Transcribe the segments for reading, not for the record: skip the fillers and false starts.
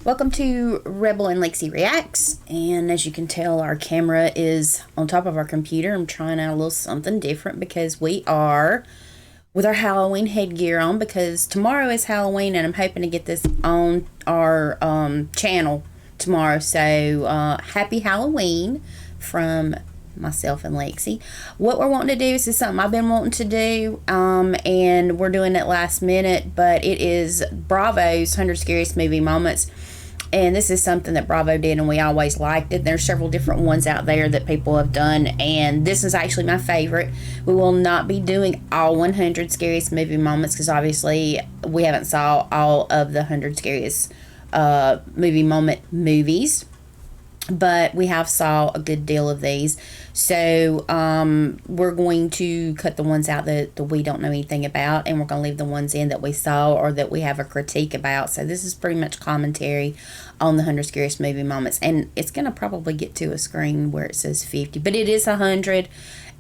Welcome to Rebel and LexiReacts, and as you can tell, our camera is on top of our computer. I'm trying out a little something different because we are with our Halloween headgear on because tomorrow is Halloween, and I'm hoping to get this on our channel tomorrow. So happy Halloween from myself and Lexi. What we're wanting to do is something I've been wanting to do, and we're doing it last minute, but it is Bravo's 100 Scariest Movie Moments. And this is something that Bravo did, and we always liked it. There's several different ones out there that people have done, and this is actually my favorite. We will not be doing all 100 Scariest Movie Moments because obviously we haven't saw all of the 100 Scariest Movie Moment movies, but we have saw a good deal of these. So we're going to cut the ones out that we don't know anything about, and we're going to leave the ones in that we saw or that we have a critique about. So this is pretty much commentary on the 100 Scariest Movie Moments, and it's going to probably get to a screen where it says 50, but it is 100,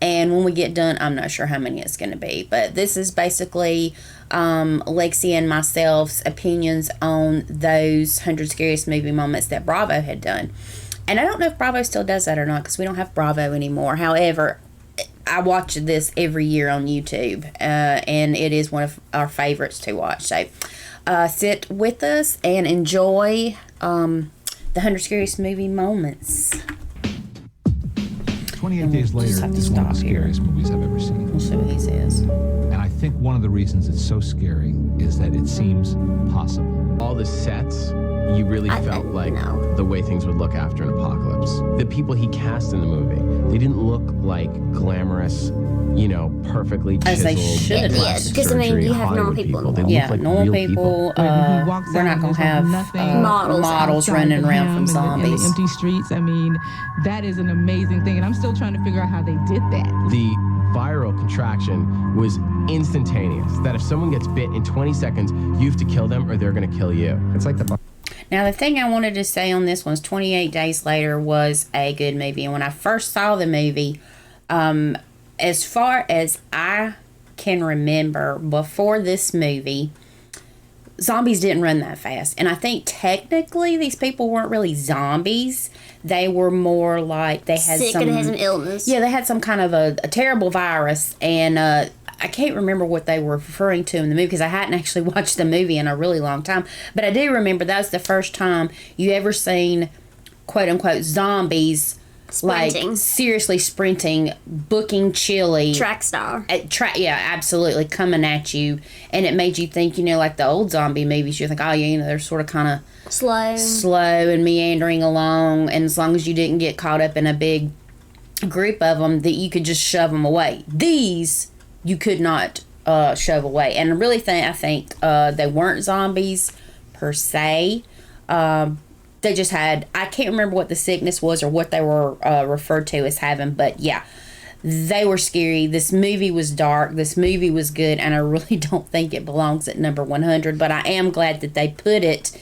and when we get done, I'm not sure how many it's going to be, but this is basically Lexi and myself's opinions on those 100 Scariest Movie Moments that Bravo had done. And I don't know if Bravo still does that or not because we don't have Bravo anymore. However, I watch this every year on YouTube, and it is one of our favorites to watch. So sit with us and enjoy the 100 Scariest Movie Moments. 28 Days Later is one of the scariest movies I've ever seen. We'll see what he says. And I think one of the reasons it's so scary is that it seems possible. All the sets, you really felt like the way things would look after an apocalypse. The people he cast in the movie, they didn't look like glamorous, you know, perfectly chiseled. As they should. Yeah, because I mean, you have normal people. Yeah, like normal people. We're not going to have models running around from zombies. In the empty streets. I mean, that is an amazing thing, and I'm still trying to figure out how they did that. The viral contraction was instantaneous. That if someone gets bit in 20 seconds, you have to kill them or they're going to kill you. It's like the... Now, the thing I wanted to say on this one is 28 Days Later was a good movie. And when I first saw the movie, as far as I can remember, before this movie, zombies didn't run that fast. And I think technically these people weren't really zombies. They were more like they had sick and had some illness. Yeah, they had some kind of a terrible virus. And I can't remember what they were referring to in the movie because I hadn't actually watched the movie in a really long time. But I do remember that was the first time you ever seen, quote unquote, zombies Sprinting. like seriously sprinting, booking chili. Track star. Yeah, absolutely, coming at you. And it made you think, you know, like the old zombie movies, you think, oh, yeah, you know, they're sort of kind of slow and meandering along. And as long as you didn't get caught up in a big group of them, that you could just shove them away. These you could not shove away. And I really think they weren't zombies per se. They just had, I can't remember what the sickness was or what they were referred to as having, but yeah, they were scary. This movie was dark. This movie was good, and I really don't think it belongs at number 100, but I am glad that they put it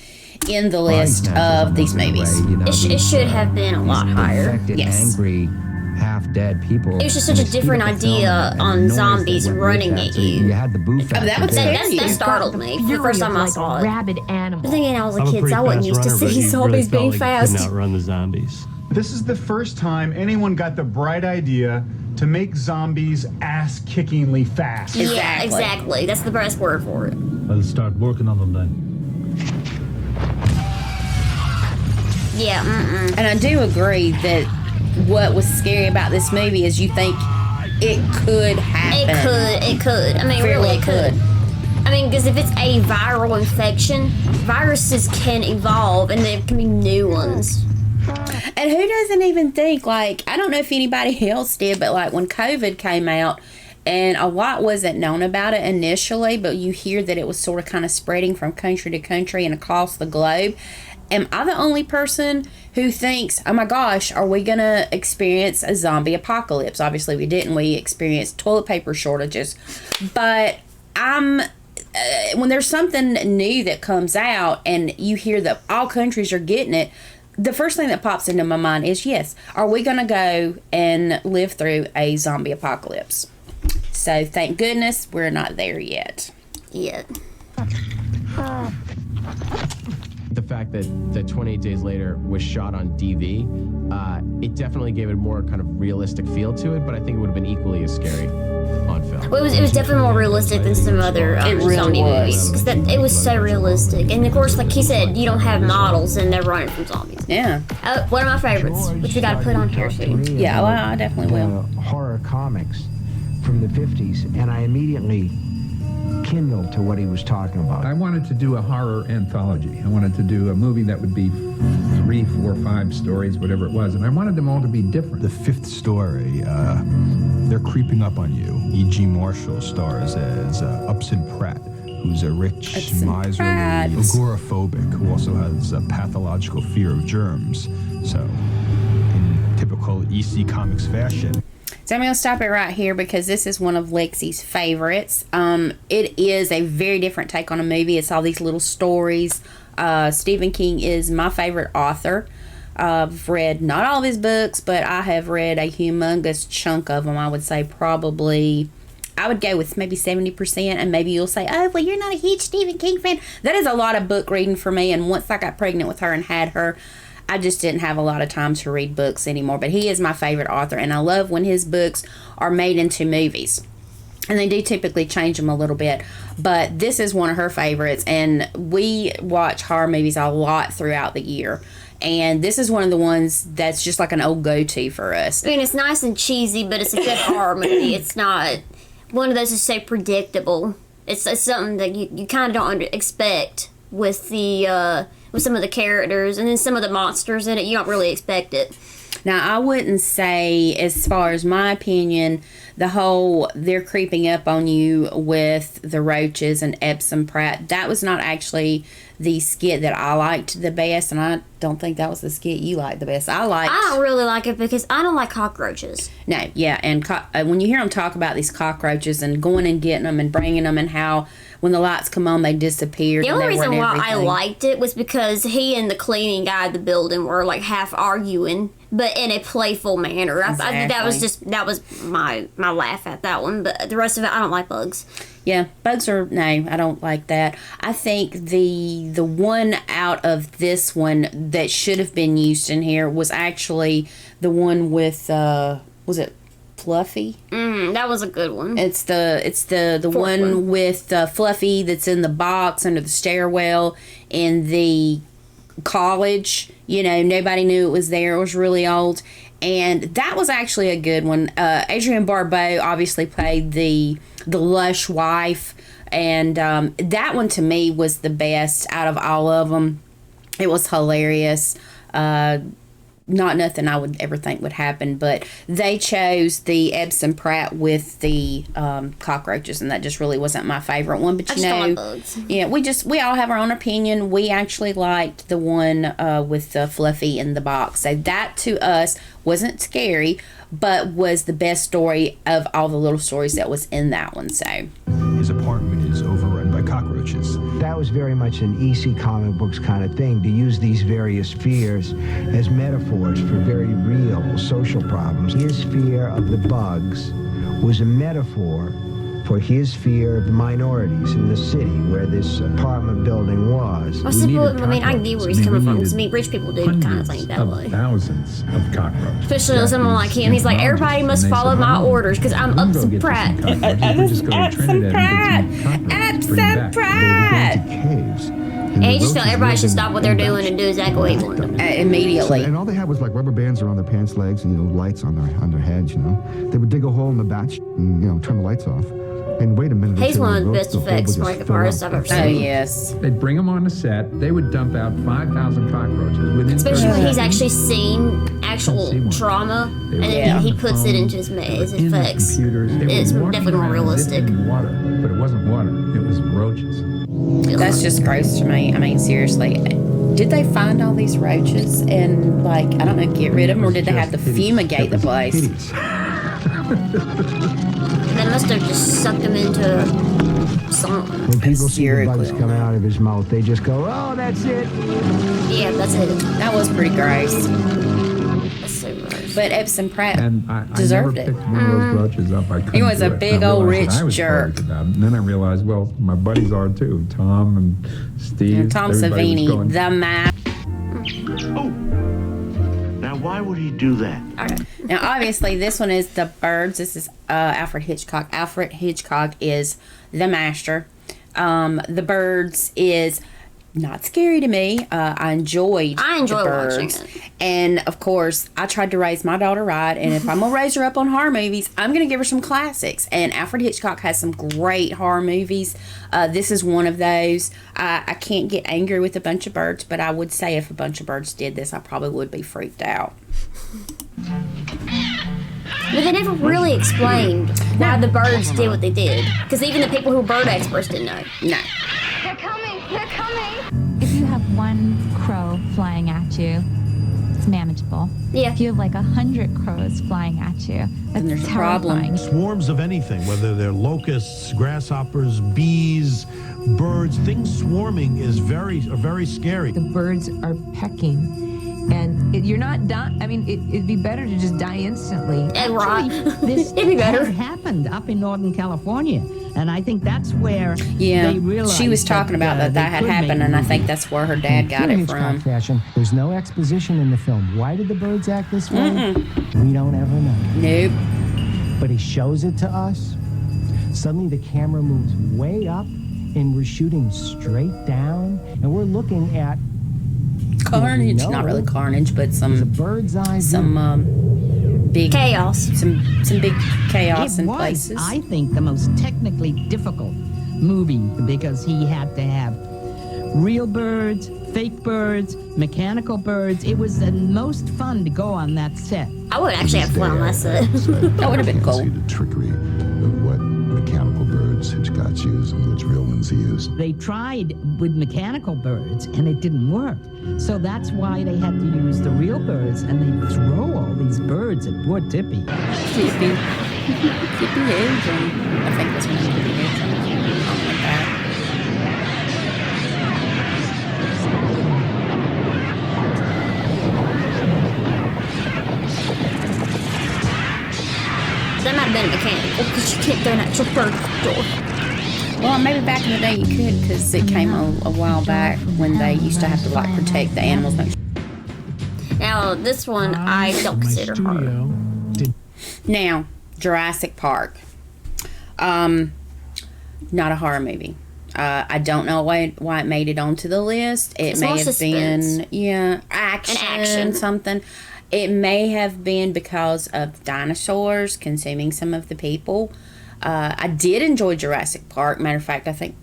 in the list of these movies. It should have been a lot higher. Yes. Angry, half-dead people. It was just such a different idea on zombies running at you. You had the booth. That startled me the first time I saw it. Rabid animal. But then again, I was a kid, so I wasn't used to seeing zombies being fast. You could outrun the zombies. This is the first time anyone got the bright idea to make zombies ass-kickingly fast. Yeah, exactly. That's the best word for it. Let's start working on them then. Yeah, And I do agree that what was scary about this movie is you think it could happen. It could. I mean, really, it could. I mean, because if it's a viral infection, viruses can evolve, and there can be new ones. And who doesn't even think, like, I don't know if anybody else did, but like when COVID came out, and a lot wasn't known about it initially, but you hear that it was sort of kind of spreading from country to country and across the globe. Am I the only person who thinks, oh my gosh, are we going to experience a zombie apocalypse? Obviously we didn't. We experienced toilet paper shortages. But when there's something new that comes out and you hear that all countries are getting it, the first thing that pops into my mind is, yes, are we going to go and live through a zombie apocalypse? So thank goodness we're not there yet. Yet. The fact that 28 Days Later was shot on DV, it definitely gave it a more kind of realistic feel to it, but I think it would have been equally as scary on film. Well, it was definitely more realistic than some other really zombie was. movies. 'Cause it was so realistic. And of course, like he said, you don't have models and they're running from zombies. Yeah. One of my favorites, which we got to put on here soon. Yeah, well, I definitely will. Horror comics from the 50s, and I immediately kindled to what he was talking about. I wanted to do a horror anthology. I wanted to do a movie that would be 3, 4, 5 stories, whatever it was, and I wanted them all to be different. The 5th story, they're creeping up on you. E.G. Marshall stars as Upson Pratt, who's a rich, miserly, agoraphobic, who also has a pathological fear of germs. So, in typical EC Comics fashion. So I'm going to stop it right here because this is one of Lexi's favorites. It is a very different take on a movie. It's all these little stories. Stephen King is my favorite author. I've read not all of his books, but I have read a humongous chunk of them. I would say probably, I would go with maybe 70%, and maybe you'll say, oh, well, you're not a huge Stephen King fan. That is a lot of book reading for me, and once I got pregnant with her and had her, I just didn't have a lot of time to read books anymore. But he is my favorite author, and I love when his books are made into movies. And they do typically change them a little bit. But this is one of her favorites, and we watch horror movies a lot throughout the year. And this is one of the ones that's just like an old go-to for us. I mean, it's nice and cheesy, but it's a good horror movie. It's not one of those that's so predictable. It's something that you kind of don't expect with the with some of the characters, and then some of the monsters in it. You don't really expect it. Now, I wouldn't say, as far as my opinion, the whole they're creeping up on you with the roaches and Epsom Pratt, that was not actually the skit that I liked the best, and I don't think that was the skit you liked the best. I don't really like it because I don't like cockroaches. No, yeah, and when you hear them talk about these cockroaches and going and getting them and bringing them, and how when the lights come on they disappeared. The only reason why I liked it was because he and the cleaning guy of the building were like half arguing, but in a playful manner. Exactly. That was my laugh at that one. But the rest of it, I don't like bugs. Yeah, bugs are, no, I don't like that. I think the one out of this one that should have been used in here was actually the one with, was it Fluffy? That was a good one. It's the one with Fluffy that's in the box under the stairwell in the college. You know, nobody knew it was there. It was really old. And that was actually a good one. Adrienne Barbeau obviously played the lush wife. And that one to me was the best out of all of them. It was hilarious. Not nothing I would ever think would happen, but they chose the Epsom Pratt with the cockroaches, and that just really wasn't my favorite one. But you know, don't like bugs. Yeah, we all have our own opinion. We actually liked the one with Fluffy in the box. So that to us wasn't scary, but was the best story of all the little stories that was in that one. So his apartment is overrun by cockroaches. That was very much an EC comic books kind of thing, to use these various fears as metaphors for very real social problems. His fear of the bugs was a metaphor for his fear of the minorities in the city where this apartment building was. I get where he's coming from. Because rich people do kind of think that way. Thousands of cockroaches. Especially someone like him. He's like, everybody must follow my orders because I'm Upson Pratt. Epsom Pratt! Epsom Pratt! And he just felt everybody should stop what they're doing and do exactly what he wanted. Immediately. And all they had was like rubber bands around their pants legs and, lights on their heads, They would dig a hole in the batch and, turn the lights off. And wait a minute. He's one of the best effects makeup artists I've ever seen. Oh, yes. They'd bring them on the set. They would dump out 5,000 cockroaches within 30 Especially when he's seconds. actually seen actual trauma, and then he puts it into his effects. It's definitely more realistic. Water, but it wasn't water. It was roaches. That's just gross to me. I mean, seriously. Did they find all these roaches and, get rid of them, or did they have to fumigate the place? They must have just sucked him into something. When people see the bugs coming out of his mouth, they just go, oh, that's it. Yeah, that's it. That was pretty gross. That's so gross. But Epson Pratt And I deserved never it. picked one of those roaches up. I couldn't He was do a it. big I old realized rich that I was jerk. crazy about it. And then I realized, well, my buddies are too. Tom and Steve. And Tom everybody was Savini, going, the man. Oh. Now, why would he do that? Now, obviously, this one is The Birds. This is Alfred Hitchcock. Alfred Hitchcock is the master. The Birds is not scary to me. I enjoy The Birds. watching it. And, of course, I tried to raise my daughter right. And if I'm going to raise her up on horror movies, I'm going to give her some classics. And Alfred Hitchcock has some great horror movies. This is one of those. I can't get angry with A Bunch of Birds, but I would say if A Bunch of Birds did this, I probably would be freaked out. But they never really explained why the birds did what they did. Because even the people who were bird experts didn't know. No. They're coming! They're coming! If you have one crow flying at you, it's manageable. Yeah. If you have like 100 crows flying at you, that's there's a terrifying. Swarms of anything, whether they're locusts, grasshoppers, bees, birds, things swarming is very scary. The birds are pecking. And you're not dying. I mean, it'd be better to just die instantly. Right. This It'd be better. happened up in Northern California, and I think that's where Yeah, they realized she was talking about that they had could make happened, a and I movie. think that's where her dad got it from. Fashion. There's no exposition in the film. Why did the birds act this way? We don't ever know. Nope. But he shows it to us. Suddenly the camera moves way up, and we're shooting straight down, and we're looking at Carnage, not really carnage, but some bird's eye big chaos, some big chaos It in was, places. I think, the most technically difficult movie because he had to have real birds, fake birds, mechanical birds. It was the most fun to go on that set. I would actually have fun on that set. That would have been cool. See the trickery of what mechanical birds Hitchcock's used and which real ones he used. They tried with mechanical birds and it didn't work. So that's why they had to use the real birds, and they throw all these birds at poor Tippy. Tippy Hedron. I think that's what it's Tippy Hedron. Something like that. That might have been a mechanical because you can't throw an actual bird door. Well, maybe back in the day you could, because it came a while back when they used to have to like protect the animals. Now, this one I don't consider horror. Now, Jurassic Park. Not a horror movie. I don't know why it made it onto the list. It It's may more have suspense. been, action, something. It may have been because of dinosaurs consuming some of the people. I did enjoy Jurassic Park. Matter of fact, I think,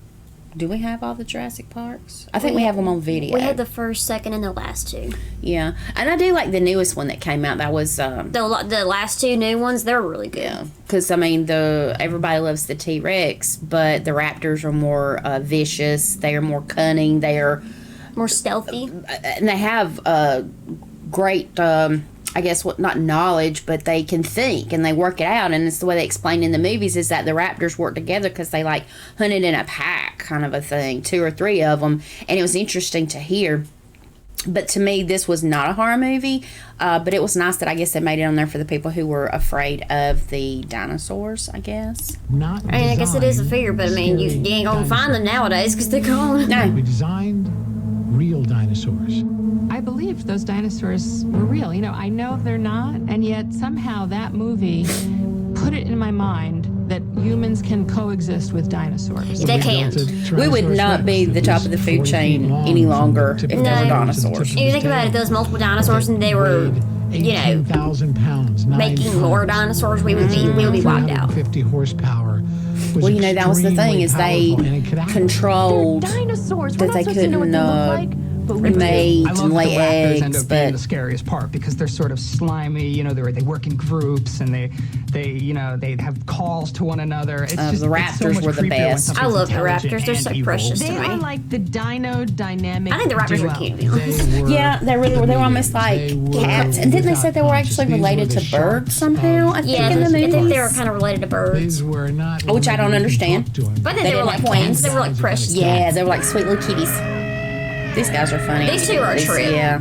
do we have all the Jurassic Parks? I think we have them on video. We had the first, second, and the last two. Yeah, and I do like the newest one that came out. That was the last two new ones. They're really good. Yeah, because I mean, everybody loves the T-Rex, but the raptors are more vicious. They are more cunning. They are more stealthy, and they have great. I guess not knowledge, but they can think and they work it out. And it's the way they explain in the movies is that the raptors work together because they like hunted in a pack kind of a thing, 2 or 3 of them. And it was interesting to hear. But to me, this was not a horror movie. But it was nice that I guess they made it on there for the people who were afraid of the dinosaurs, I guess. I guess it is a fear, but I mean, you ain't gonna find them nowadays because they're gone. We designed real dinosaurs. I believed those dinosaurs were real. You know, I know they're not, and yet somehow that movie put it in my mind that humans can coexist with dinosaurs. They can't. We would not be the top of the food chain any longer if there were dinosaurs. If you think about it, those multiple dinosaurs, and they were, you know, 18,000 pounds, making more dinosaurs, we would be wiped out. 50 horsepower. Well, you know, that was the thing is they controlled dinosaurs. that they couldn't mate I love and lay the raptors end eggs, up being but the scariest part because they're sort of slimy. You know, they work in groups and they have calls to one another. It's just the raptors were the best. I love the raptors. They're so precious to They me. are like the dino dynamic. I think the raptors were cute. yeah, they really were. They were almost like cats. And didn't they say they were actually related to birds somehow? I think in the I movies. think they were kind of related to birds. These were not. Which I don't understand. But they were like twins. They were like precious. Yeah, they were like sweet little kitties. These guys are funny. These two are a trip. Yeah.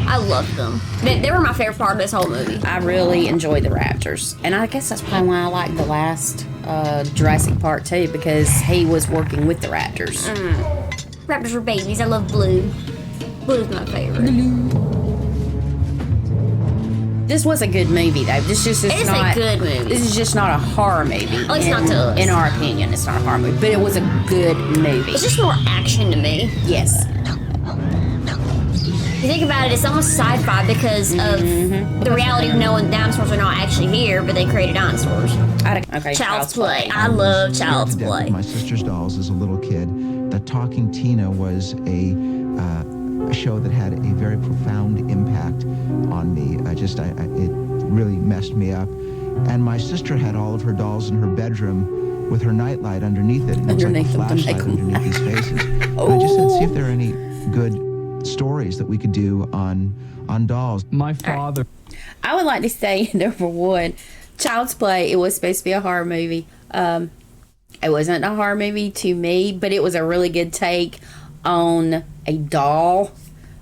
I loved them. They were my favorite part of this whole movie. I really enjoyed the raptors. And I guess that's probably why I like the last Jurassic Park too, because he was working with the raptors. Raptors were babies. I love Blue. Blue's my favorite. This was a good movie, though. This is just It's not a good movie. This is just not a horror movie. At least not to us. In our opinion, it's not a horror movie, but it was a good movie. It's just more action to me. Yes. If you think about it, it's almost sci-fi because of the reality of knowing dinosaurs are not actually here, but they created dinosaurs. Okay. Child's Play. I love Child's Play. My sister's dolls as a little kid. The Talking Tina was a show that had a very profound impact on me. It really messed me up. And my sister had all of her dolls in her bedroom with her nightlight underneath it. And it was like a flashlight underneath these faces. And I just said, see if there are any good stories that we could do on dolls. My father. I would like to say, number one, Child's Play, it was supposed to be a horror movie. It wasn't a horror movie to me, but it was a really good take on a doll.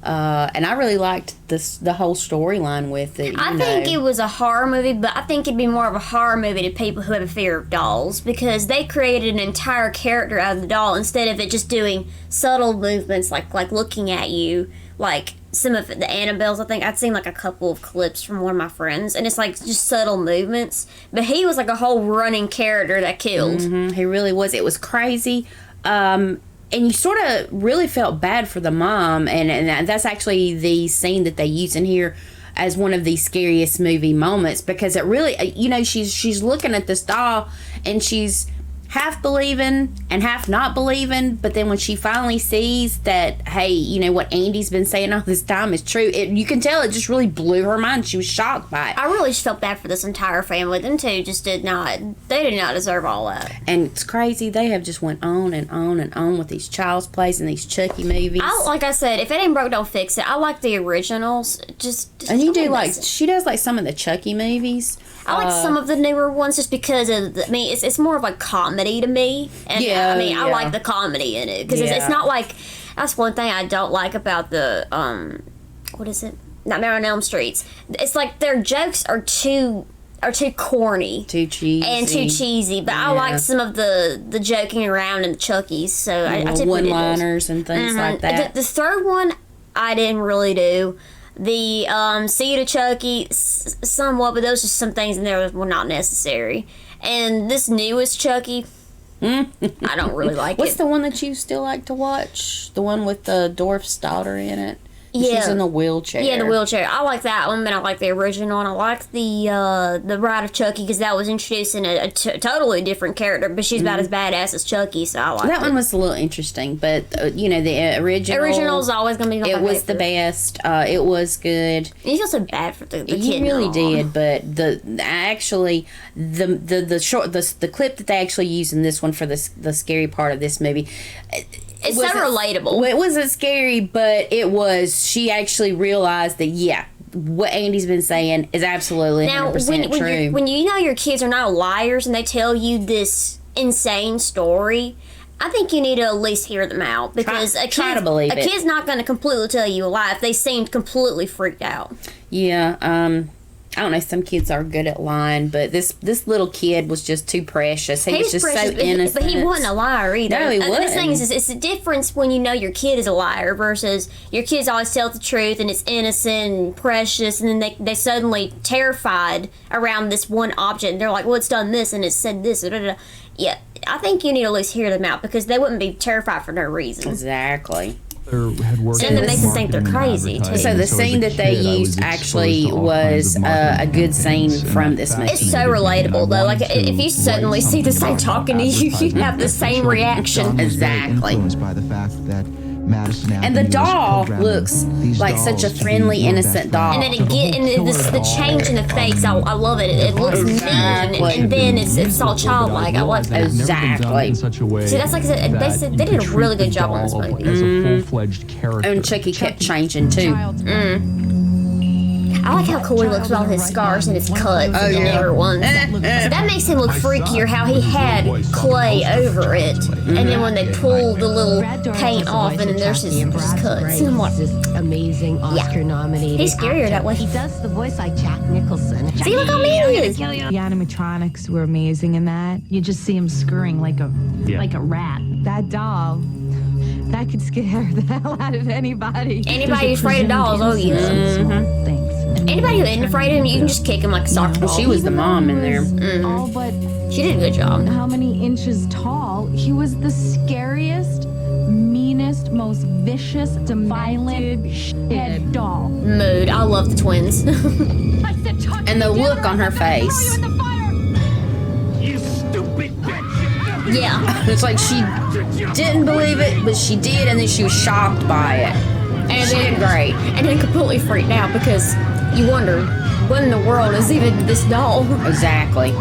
And I really liked the whole storyline with it. I think it was a horror movie, but I think it'd be more of a horror movie to people who have a fear of dolls, because they created an entire character out of the doll instead of it just doing subtle movements like looking at you, like some of the Annabelles. I think I'd seen like a couple of clips from one of my friends, and it's like just subtle movements. But he was like a whole running character that killed. He really was. It was crazy. And you sort of really felt bad for the mom, and that's actually the scene that they use in here as one of the scariest movie moments, because it really, she's looking at this doll and she's half believing and half not believing, but then when she finally sees that, hey, what Andy's been saying all this time is true, you can tell it just really blew her mind. She was shocked by it. I really just felt bad for this entire family. Them two just they did not deserve all that. And it's crazy, they have just went on and on and on with these Child's Plays and these Chucky movies. Like I said, if it ain't broke, don't fix it. I like the originals. And you do she does like some of the Chucky movies. I like some of the newer ones just because of it's more of like comedy to me, and I like the comedy in it because it's not like, that's one thing I don't like about the what is it, Nightmare on Elm Streets. It's like their jokes are too corny, too cheesy, but I like some of the joking around in the Chuckies, so I typically one-liners and things like that. The third one I didn't really do. The Seed of Chucky, somewhat, but those are some things in there that were not necessary. And this newest Chucky, I don't really like What's it. the one that you still like to watch? The one with the dwarf's daughter in it? Yeah. She's in the wheelchair. Yeah, the wheelchair. I like that one, but I like the original, and I like the Bride of Chucky because that was introducing a totally different character, but she's about as badass as Chucky, so I like that one was a little interesting, but the original's always gonna be my favorite. It was the best. It was good. You feel so bad for the kid. You really did, but the clip that they actually used in this one for the scary part of this movie. It's so relatable. It wasn't scary, but it was. She actually realized that, what Andy's been saying is absolutely 100% true. When you know your kids are not liars and they tell you this insane story, I think you need to at least hear them out, because try to believe it. A kid's not going to completely tell you a lie if they seem completely freaked out. Yeah, I don't know, some kids are good at lying, but this little kid was just too precious. He was just precious, so innocent. But he wasn't a liar either. No, he wasn't. The thing is, it's the difference when you know your kid is a liar versus your kids always tell the truth and it's innocent and precious, and then they suddenly terrified around this one object, and they're like, well, it's done this and it's said this. Yeah, I think you need to at least hear them out, because they wouldn't be terrified for no reason. Exactly. Had worked and it makes them think they're crazy too. So the scene that they used actually was a good scene from this movie. It's so relatable though. Like if you suddenly see the same talking to you, you have the same reaction. Exactly. Influenced by the fact that Madison and the doll looks like such a friendly, innocent doll. And then the change in the face, I love it. It looks mean, and then it's all childlike. I love that. Exactly. See, that's like I said, they did a really good job on this movie. As a full-fledged character. And Chucky kept changing too. I like how cool he looks with all his scars and his cuts and everyone's. So that makes him look freakier, how he had clay over it. And then when they pull the little paint off and then there's his cuts. And I'm like, amazing Oscar-nominated. He's scarier that way. He does the voice like Jack Nicholson. See, look how mean he is. The animatronics were amazing in that. You just see him scurrying like a rat. That doll, that could scare the hell out of anybody. Anybody who's afraid of dolls, oh yeah. Anybody who isn't afraid of him, you can just kick him like a soccer ball. She was the mom in there. All but she did a good job. How many inches tall? He was the scariest, meanest, most vicious, violent head doll. Mood. I love the twins. And the look on her face. You stupid bitch! Yeah. It's like she didn't believe it, but she did, and then she was shocked by it. And she did great. And then completely freaked out because you wonder, what in the world is even this doll? Exactly.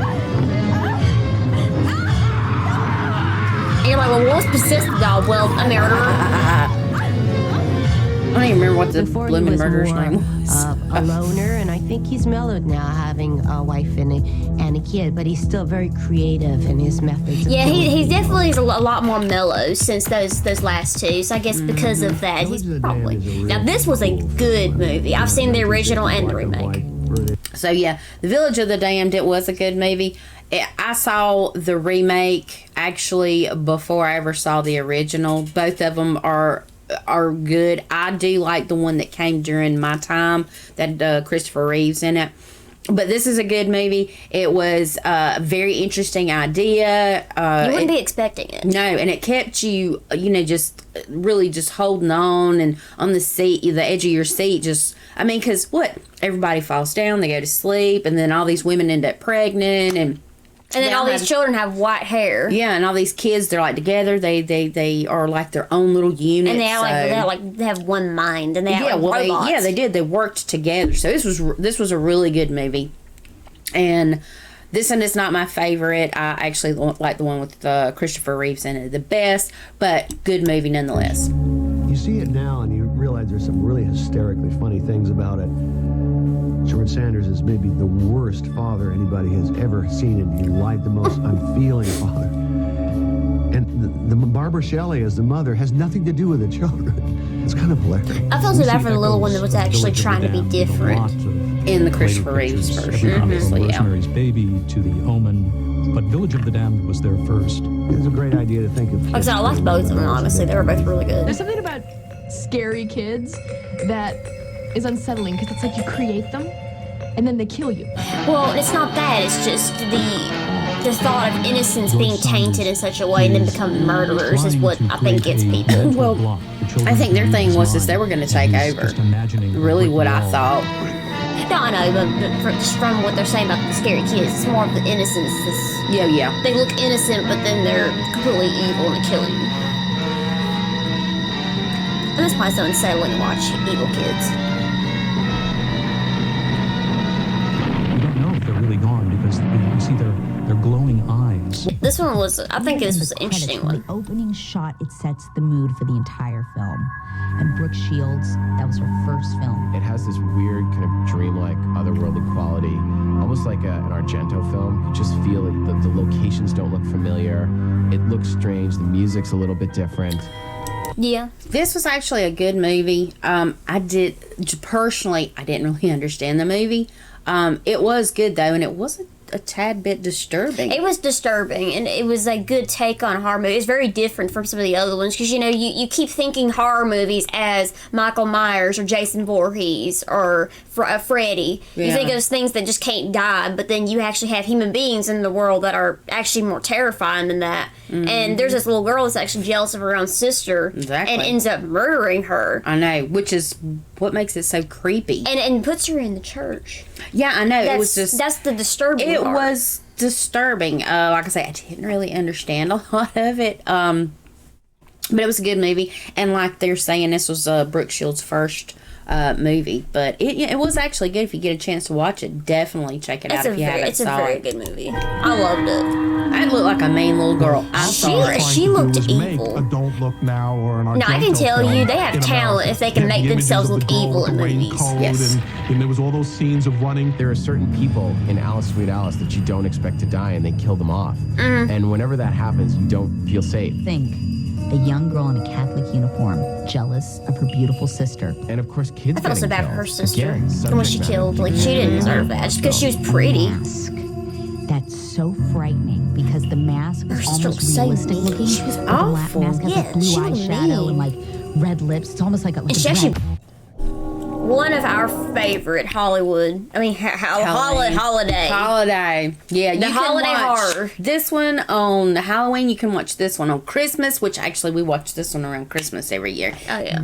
And you're like, well, what's possessed the doll? Well, a murderer. I don't even remember what the blooming murderer's name was. A loner, and I think he's mellowed now, having a wife and a kid, but he's still very creative in his methods. Yeah, he definitely is a lot more mellow since those last two. So I guess because of that, he's probably. Now this was a good movie. I've seen the original and the remake. So yeah, The Village of the Damned, it was a good movie. I saw the remake actually before I ever saw the original. Both of them are good. I do like the one that came during my time that Christopher Reeves in it. But this is a good movie. It was a very interesting idea. You wouldn't be expecting it. No, and it kept you, just really just holding on and on the seat, the edge of your seat. Because what? Everybody falls down, they go to sleep, and then all these women end up pregnant, and then all these children have white hair. Yeah, and all these kids, they're like together. They are like their own little unit. And they have one mind, and they have robots. They did. They worked together. So this was a really good movie. And this one is not my favorite. I actually like the one with Christopher Reeves in it the best, but good movie nonetheless. You see it now, and you realize there's some really hysterically funny things about it. George Sanders is maybe the worst father anybody has ever seen in his life, the most unfeeling father. And the Barbara Shelley as the mother has nothing to do with the children. It's kind of hilarious. I felt so bad for the little one that was actually trying to be different. In the Christopher Reeves version, obviously, yeah. Rosemary's Baby to The Omen, but Village of the Damned was their first. It's a great idea to think of. Like I said, I liked both of them, honestly. They were both really good. There's something about scary kids that is unsettling because it's like you create them and then they kill you. Well, it's not that. It's just the thought of innocence being tainted in such a way and then become murderers is what I think gets people. Well, I think their thing was they were going to take over. Really what I thought. No, I know, but just from what they're saying about the scary kids, it's more of the innocence. Yeah. They look innocent, but then they're completely evil and they kill you. And that's why it's so unsettling to watch evil kids. You don't know if they're really gone because you see their glowing eyes. This one was, I think this was an interesting one. The opening shot, it sets the mood for the entire film. And Brooke Shields, that was her first film. It has this weird kind of dreamlike, otherworldly quality, almost like an Argento film. You just feel it. The locations don't look familiar. It looks strange. The music's a little bit different. Yeah. This was actually a good movie. I didn't really understand the movie. It was good though, and it wasn't a tad bit disturbing. It was disturbing, and it was a good take on a horror movie. It's very different from some of the other ones because you keep thinking horror movies as Michael Myers or Jason Voorhees or Freddy. Yeah. You think of those things that just can't die, but then you actually have human beings in the world that are actually more terrifying than that. Mm-hmm. And there's this little girl that's actually jealous of her own sister and ends up murdering her. I know, which is what makes it so creepy. And puts her in the church. Yeah, I know. That's the disturbing part. It was disturbing. Like I say, I didn't really understand a lot of it. But it was a good movie. And like they're saying, this was Brooke Shields' first movie. But it was actually good. If you get a chance to watch it, definitely check it out if you haven't saw it. It's a very good movie. I loved it. I look like a mean little girl. I'm sorry. She looked evil. A don't look now or an No, I can tell you they have talent if they can make themselves look evil in movies. Yes. And there was all those scenes of running. There are certain people in Alice Sweet Alice that you don't expect to die, and they kill them off. And whenever that happens, you don't feel safe. Think. A young girl in a Catholic uniform, jealous of her beautiful sister. And of course, kids I felt so getting bad for her killed. sister. Again, And when she killed, like, she didn't deserve that just because she was pretty. Mask. That's so frightening because the mask was sister almost was so realistic mean. looking. She was The black awful. mask has like Yeah, blue she was eyeshadow mean. and like red lips. It's almost like a, And she actually, one of our favorite Hollywood, I mean, holiday. Yeah, you The can holiday watch horror. this one on Halloween. You can watch this one on Christmas, which actually we watch this one around Christmas every year. Oh, yeah.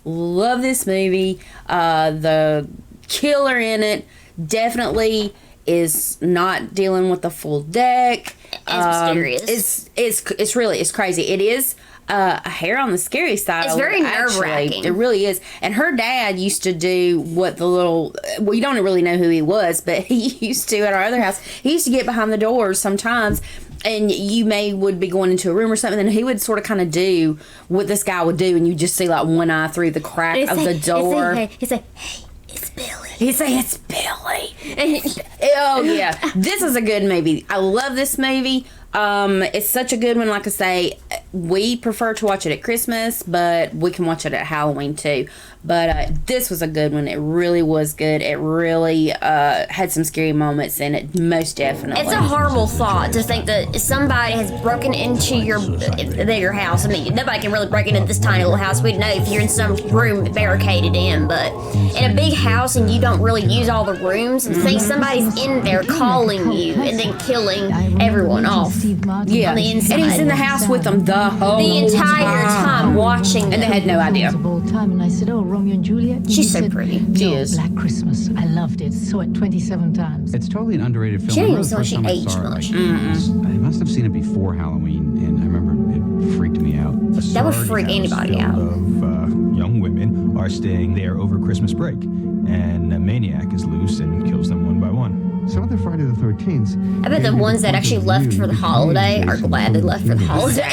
Love this movie. The killer in it definitely is not dealing with the full deck. It's mysterious. It's crazy. It is a hair on the scary side. It's very nerve-wracking. It really is. And her dad used to do what the little, well, you don't really know who he was, but he used to at our other house. He used to get behind the doors sometimes, and you would be going into a room or something, and he would sort of kind of do what this guy would do, and you just see like one eye through the crack of the door. He's like, hey, it's Billy. He'd say, it's Billy. Oh, yeah. This is a good movie. I love this movie. It's such a good one. Like I say, we prefer to watch it at Christmas, but we can watch it at Halloween too. But this was a good one. It really was good. It really had some scary moments in it, most definitely. It's a horrible thought to think that somebody has broken into your bigger house. I mean, nobody can really break into this tiny little house. We'd know if you're in some room barricaded in, but in a big house and you don't really use all the rooms, and think somebody's in there calling you and then killing everyone off. Yeah, on the inside. and he's in the house with them the entire time watching them. And they had no idea. And I said, oh, Romeo and Juliet? She's so pretty. She is. Black Christmas. I loved it. Saw it 27 times. It's totally an underrated film. She I didn't remember even the know she first time I aged saw it, much. I must have seen it before Halloween, and I remember it freaked me out. That would freak anybody out. Of young women are staying there over Christmas break, and a maniac is loose and kills them one by one. Some of the Friday the 13th. I bet the ones that actually left for the holiday are glad they left for the holiday.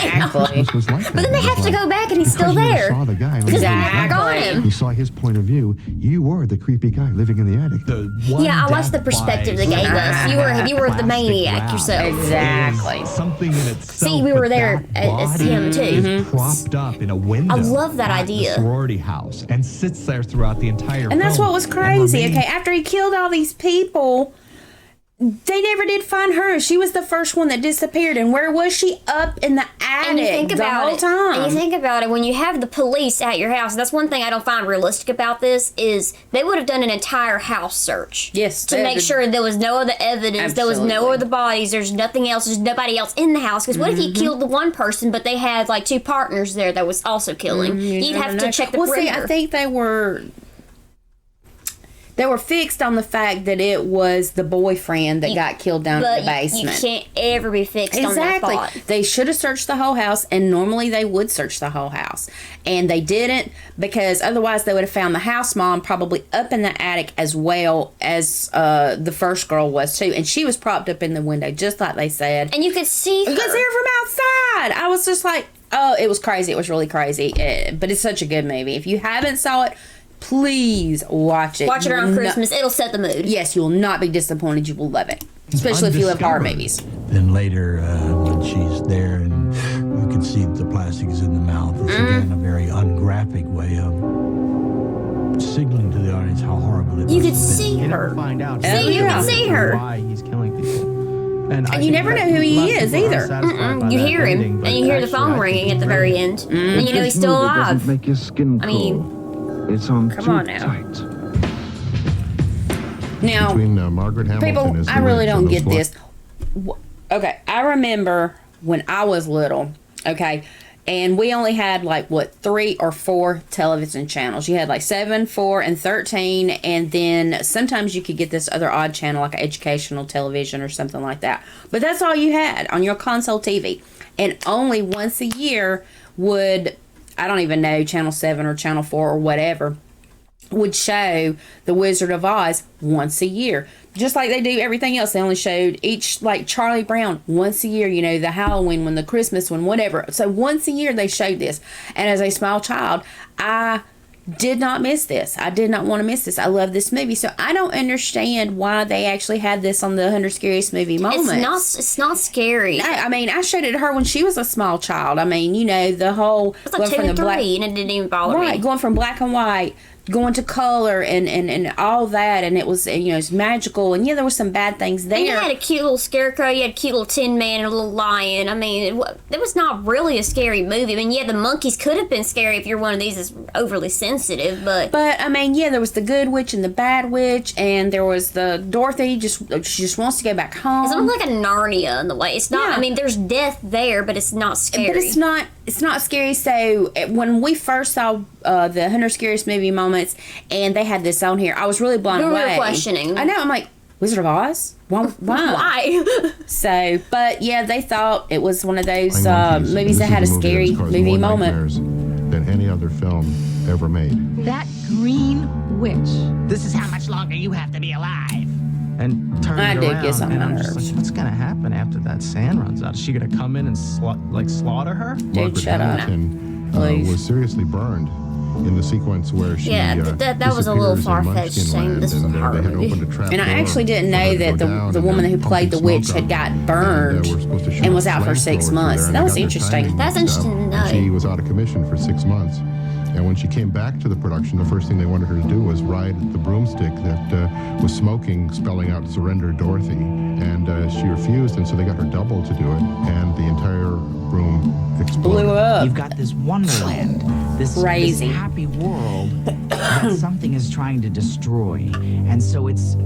Exactly. But then they have to go back and he's still there. Saw the guy. Because they never got him. You saw his point of view. You were the creepy guy living in the attic. Yeah, I watched the perspective they gave us. You were the maniac yourself. Exactly. Something in itself. See, we were there as him too. Propped up in a window. I love that at idea. The sorority house and sits there throughout the entire And that's film what was and crazy. remains- Okay, after he killed all these people, they never did find her. She was the first one that disappeared. And where was she? Up in the attic And you think about the whole it. time. And you think about it, when you have the police at your house, that's one thing I don't find realistic about this, is they would have done an entire house search. Yes. To make sure there was no other evidence, there was no Absolutely. other bodies, there's nothing else, there's nobody else in the house. Because what if you killed the one person, but they had like two partners there that was also killing? You'd have to check the perimeter. See, I think they were fixed on the fact that it was the boyfriend that got killed down in the basement. You can't ever be fixed on that thought. Exactly. They should have searched the whole house, and normally they would search the whole house. And they didn't, because otherwise they would have found the house mom probably up in the attic as well as the first girl was too. And she was propped up in the window, just like they said. And you could see her. You could see her from outside. I was just like, oh, it was crazy. It was really crazy. But it's such a good movie. If you haven't saw it, please watch it. Watch it around Christmas. It'll set the mood. Yes, you will not be disappointed. You will love it. Especially if you love horror movies. Then later, when she's there and you can see the plastic is in the mouth, it's again a very ungraphic way of signaling to the audience how horrible it is. You could see her. Find out. See, you can see her. Why he's killing people. And you never know who he is either. You hear him, and you hear the phone ringing at the very end, and you know he's still alive. Make your skin I mean, it's on come too on now. tight. Now, Between Margaret Hamilton people, as the I really witch don't and the get slut. this. Okay, I remember when I was little, okay, and we only had like, 3 or 4 television channels. You had like 7, 4, and 13, and then sometimes you could get this other odd channel, like educational television or something like that. But that's all you had on your console TV. And only once a year would, I don't even know, Channel 7 or Channel 4 or whatever, would show The Wizard of Oz once a year. Just like they do everything else. They only showed each, like Charlie Brown, once a year, you know, the Halloween one, the Christmas one, whatever. So once a year they showed this. And as a small child, I did not miss this. I did not want to miss this. I love this movie. So I don't understand why they actually had this on the 100 Scariest Movie Moments. It's not scary. No, I mean, I showed it to her when she was a small child. I mean, you know, the whole... It was like 2 and 3, and it didn't even bother me. Right, going from black and white, going to color, and all that, and it was, you know, it's magical, and yeah, there were some bad things there. And you had a cute little scarecrow, you had a cute little Tin Man, and a little lion. I mean, it was not really a scary movie. I mean, yeah, the monkeys could have been scary if you're one of these that's overly sensitive, but I mean, yeah, there was the good witch and the bad witch, and there was the Dorothy, she just wants to go back home. It's almost like a Narnia in the way. It's not, I mean, there's death there, but it's not scary. But it's not scary. So when we first saw the 100 Scariest Movie Moments, and they had this on here, I was really blown away. We were questioning. I know. I'm like, Wizard of Oz? Why? Why? So, but yeah, they thought it was one of those movies that had a scary movie moment than any other film ever made. That green witch. This is how much longer you have to be alive. And turn I it did around, get some and I'm nerves. just like, what's gonna happen after that sand runs out? Is she gonna come in and slaughter her? Dude, shut up. Was seriously burned in the sequence where she that was a little far-fetched saying this was a horror movie. And I actually didn't know that the woman who played the witch had got burned and was out for 6 months. That was interesting. That's interesting to know. She was out of commission for 6 months. And when she came back to the production, the first thing they wanted her to do was ride the broomstick that was smoking, spelling out "Surrender, Dorothy." And she refused, and so they got her double to do it, and the entire room exploded. Blew up. You've got this wonderland, this happy world that something is trying to destroy. And so it's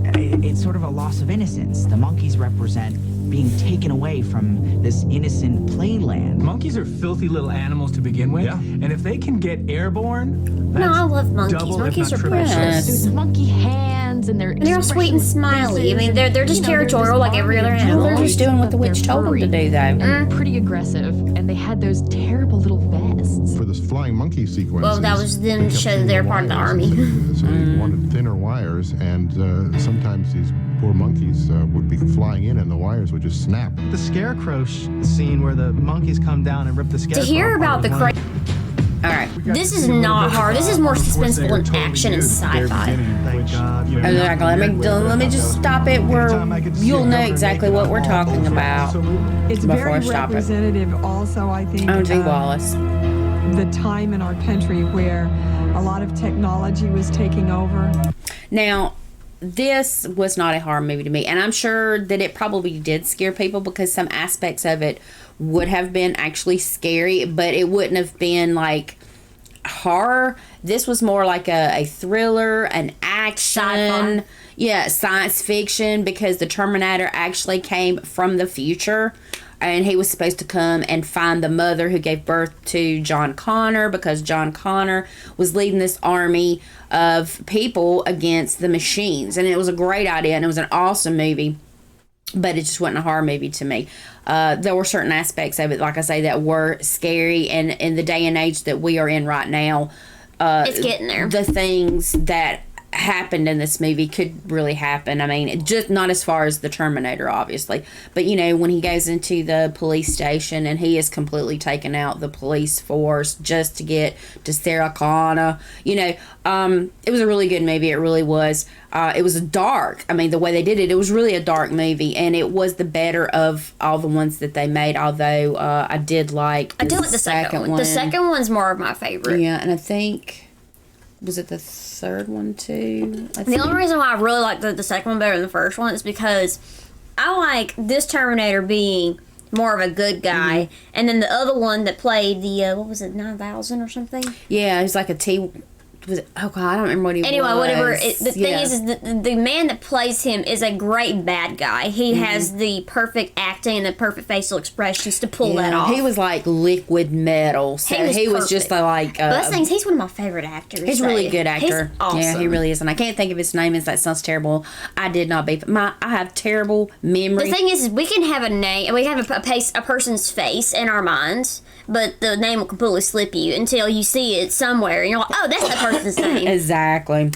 sort of a loss of innocence. The monkeys represent being taken away from this innocent playland. Monkeys are filthy little animals to begin with, and if they can get airborne, that's I love monkeys. double, Monkeys if are not triple. precious. There's monkey hands, and they're sweet and smiley. I mean, they're just territorial like every other animal. They're just doing what the witch told them to do, though. And pretty aggressive, and they had those terrible little vests. For this flying monkey sequence. Well, that was them to show that they're part of the army. So they wanted thinner wires, and sometimes these poor monkeys would be flying in, and the wires would just snap. The scarecrow scene where the monkeys come down and rip the scarecrow. To hear about the All right. This is not hard. This is more suspenseful and action and sci-fi. Thank God. Let me just stop it where you'll know exactly what we're talking about. It's before very I stop it. representative also, I think, O.G. Wallace. the time in our country where a lot of technology was taking over. Now, this was not a horror movie to me, and I'm sure that it probably did scare people because some aspects of it would have been actually scary, but it wouldn't have been like horror. This was more like a thriller, an action, Sci-fi. Yeah, science fiction, because the Terminator actually came from the future, and he was supposed to come and find the mother who gave birth to John Connor, because John Connor was leading this army of people against the machines. And it was a great idea, and it was an awesome movie, but it just wasn't a horror movie to me. There were certain aspects of it, like I say, that were scary, and in the day and age that we are in right now, it's getting there. The things that happened in this movie could really happen. I mean, just not as far as the Terminator, obviously, but you know, when he goes into the police station and he is completely taken out the police force just to get to Sarah Connor, you know, it was a really good movie. It really was. It was dark. I mean, the way they did it, it was really a dark movie, and it was the better of all the ones that they made, although I did like the second one. The second one's more of my favorite. Yeah, and I think, was it the third one too? The only reason why I really like the second one better than the first one is because I like this Terminator being more of a good guy, and then the other one that played the what was it, 9000 or something? Yeah, he's like a T. Was it, oh God, I don't remember what he was. Anyway, whatever. The thing is the man that plays him is a great bad guy. He has the perfect acting and the perfect facial expressions to pull that off. He was like liquid metal, so he was just like. But things, he's one of my favorite actors. He's a really good actor. He's awesome. Yeah, he really is, and I can't think of his name. As that sounds terrible. I did not beef. I have terrible memory. The thing is we can have a name, we have a person's face in our minds, but the name will completely slip you until you see it somewhere, and you're like, oh, that's that person's name. Exactly.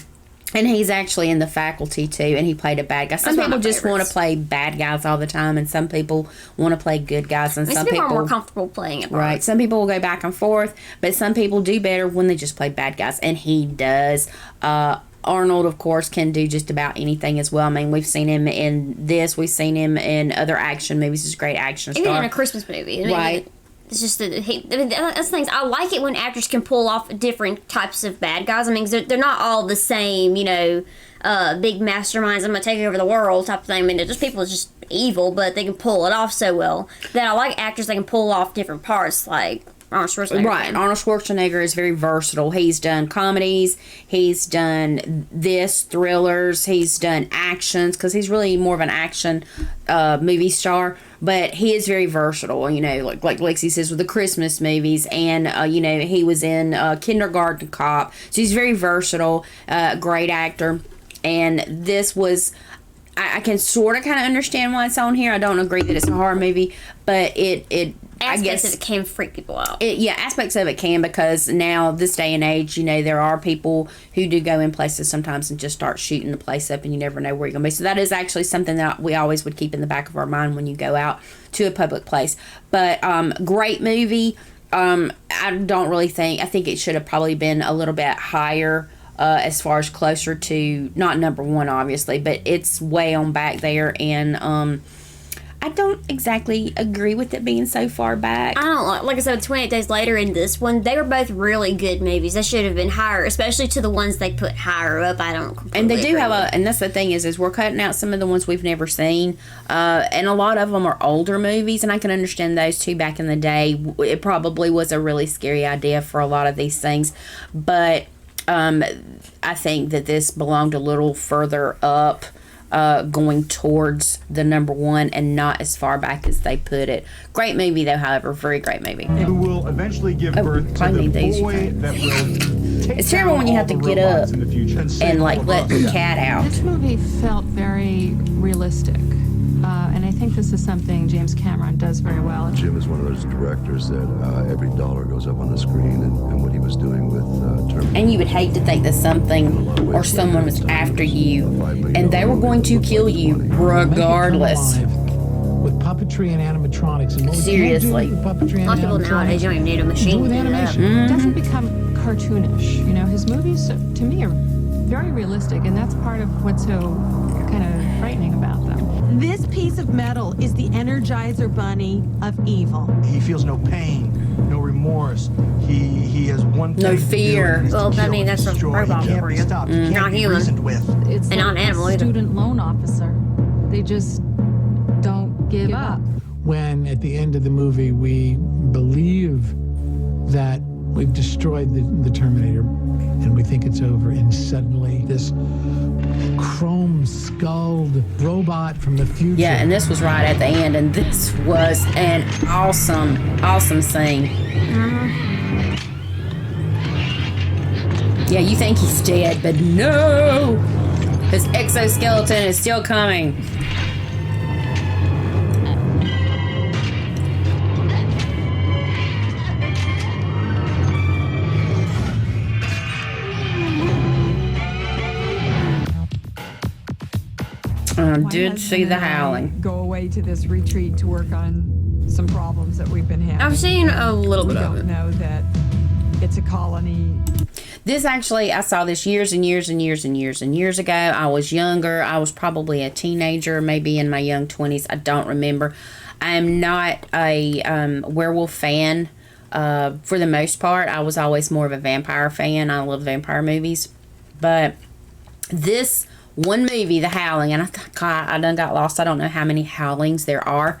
And he's actually in The Faculty, too, and he played a bad guy. Some people just want to play bad guys all the time, and some people want to play good guys, and some people are more comfortable playing it. Right. Some people will go back and forth, but some people do better when they just play bad guys, and he does. Arnold, of course, can do just about anything as well. I mean, we've seen him in this. We've seen him in other action movies. He's a great action star. Even in a Christmas movie. Right. It's just that that's things. I like it when actors can pull off different types of bad guys. I mean, they're not all the same, big masterminds. I'm gonna take over the world type of thing. I mean, they're just people that's just evil, but they can pull it off so well that I like actors that can pull off different parts, like Arnold Schwarzenegger. Right. Arnold Schwarzenegger is very versatile. He's done comedies. He's done thrillers. He's done actions, because he's really more of an action movie star. But he is very versatile, like Lexi says, with the Christmas movies. And, he was in Kindergarten Cop. So he's very versatile, great actor. And this was... I can sort of kind of understand why it's on here. I don't agree that it's a horror movie, but aspects of it can freak people out. Aspects of it can, because now, this day and age, there are people who do go in places sometimes and just start shooting the place up, and you never know where you're going to be. So that is actually something that we always would keep in the back of our mind when you go out to a public place. But great movie. I think it should have probably been a little bit higher. As far as closer to, not number one, obviously, but it's way on back there, and I don't exactly agree with it being so far back. I don't like I said, 28 Days Later and this one, they were both really good movies. They should have been higher, especially to the ones they put higher up. I don't completely And they do agree have with. and that's the thing is we're cutting out some of the ones we've never seen, and a lot of them are older movies, and I can understand those too. Back in the day, it probably was a really scary idea for a lot of these things, but I think that this belonged a little further up, going towards the number one, and not as far back as they put it. Great movie, though, however. Very great movie. Who will eventually give birth to the boy that will take It's terrible when you have to get up and, let the cat out. This movie felt very realistic. And I think this is something James Cameron does very well. Jim is one of those directors that every dollar goes up on the screen, and what he was doing with Terminator. And you would hate to think that something or someone was after you, and they were going to kill you regardless. With puppetry and animatronics, and what Seriously. we can't do with puppetry and A lot of people nowadays don't even need a machine with to do that. animation. It doesn't become cartoonish. His movies, to me, are very realistic, and that's part of what's so kind of frightening about them. This piece of metal is the Energizer Bunny of evil. He feels no pain, no remorse. He has one thing No to do, fear. and it's to Well, I kill, mean, that's a destroy. robot He can't for be you. stopped. He can't Not be human. reasoned with. It's And like not an animal a either. student loan officer. They just don't give up. When at the end of the movie we believe that we've destroyed the Terminator and we think it's over, and suddenly this chrome-skulled robot from the future. Yeah, and this was right at the end, and this was an awesome scene. Yeah, you think he's dead, but no! His exoskeleton is still coming. I did see The Howling. Go away to this retreat to work on some problems that we've been having. I've seen a little we bit of don't it. know that it's a colony. This actually, I saw this years and years and years and years and years ago. I was younger. I was probably a teenager, maybe in my young 20s. I don't remember. I am not a werewolf fan for the most part. I was always more of a vampire fan. I love vampire movies. But this one movie, The Howling, and I done got lost. I don't know how many Howlings there are.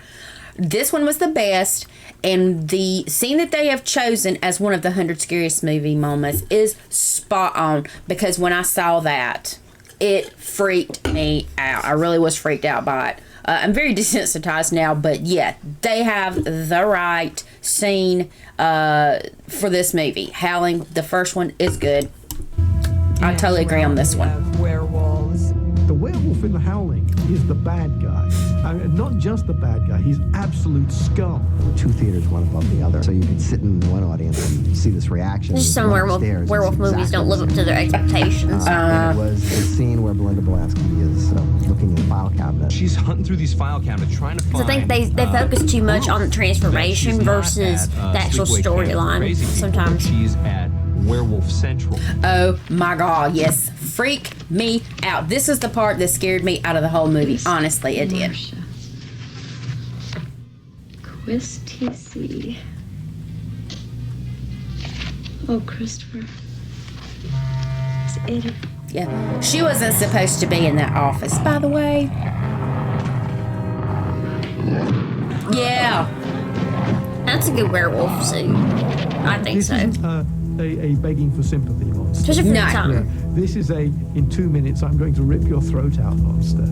This one was the best, and the scene that they have chosen as one of the 100 scariest movie moments is spot on, because when I saw that, it freaked me out. I really was freaked out by it. I'm very desensitized now, but yeah, they have the right scene for this movie. Howling, the first one, is good. I totally agree on this one. Werewolves. The werewolf in The Howling is the bad guy. I mean, not just the bad guy, he's absolute scum. 2 theaters, one above the other. So you can sit in one audience and see this reaction. Just some werewolf movies don't live up to their expectations. And it was the scene where Belinda Blasky is looking in the file cabinet. She's hunting through these file cabinets trying to find... I think they focus too much on the transformation versus the actual storyline sometimes. She's at Werewolf Central. Oh my God, yes. Freak me out. This is the part that scared me out of the whole movie. Honestly, it did. Quiz TC. Oh, Christopher. It's Eddie. Yeah. She wasn't supposed to be in that office, by the way. Yeah. That's a good werewolf suit. I think so. A begging for sympathy monster. Especially for the time. Yeah. This is in 2 minutes, I'm going to rip your throat out monster.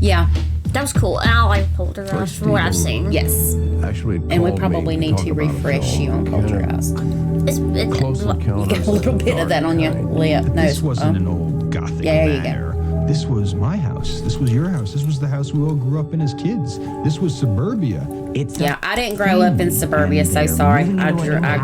Yeah. That was cool. And I like Poltergeist from what I've seen. Yes. Actually, and we probably need to refresh you on Poltergeist. It's Close Encounters. You got a little bit of that on your lip. No, This wasn't an old gothic manor. This was my house. This was your house. This was the house we all grew up in as kids. This was suburbia. Yeah, I didn't grow up in suburbia, so sorry. I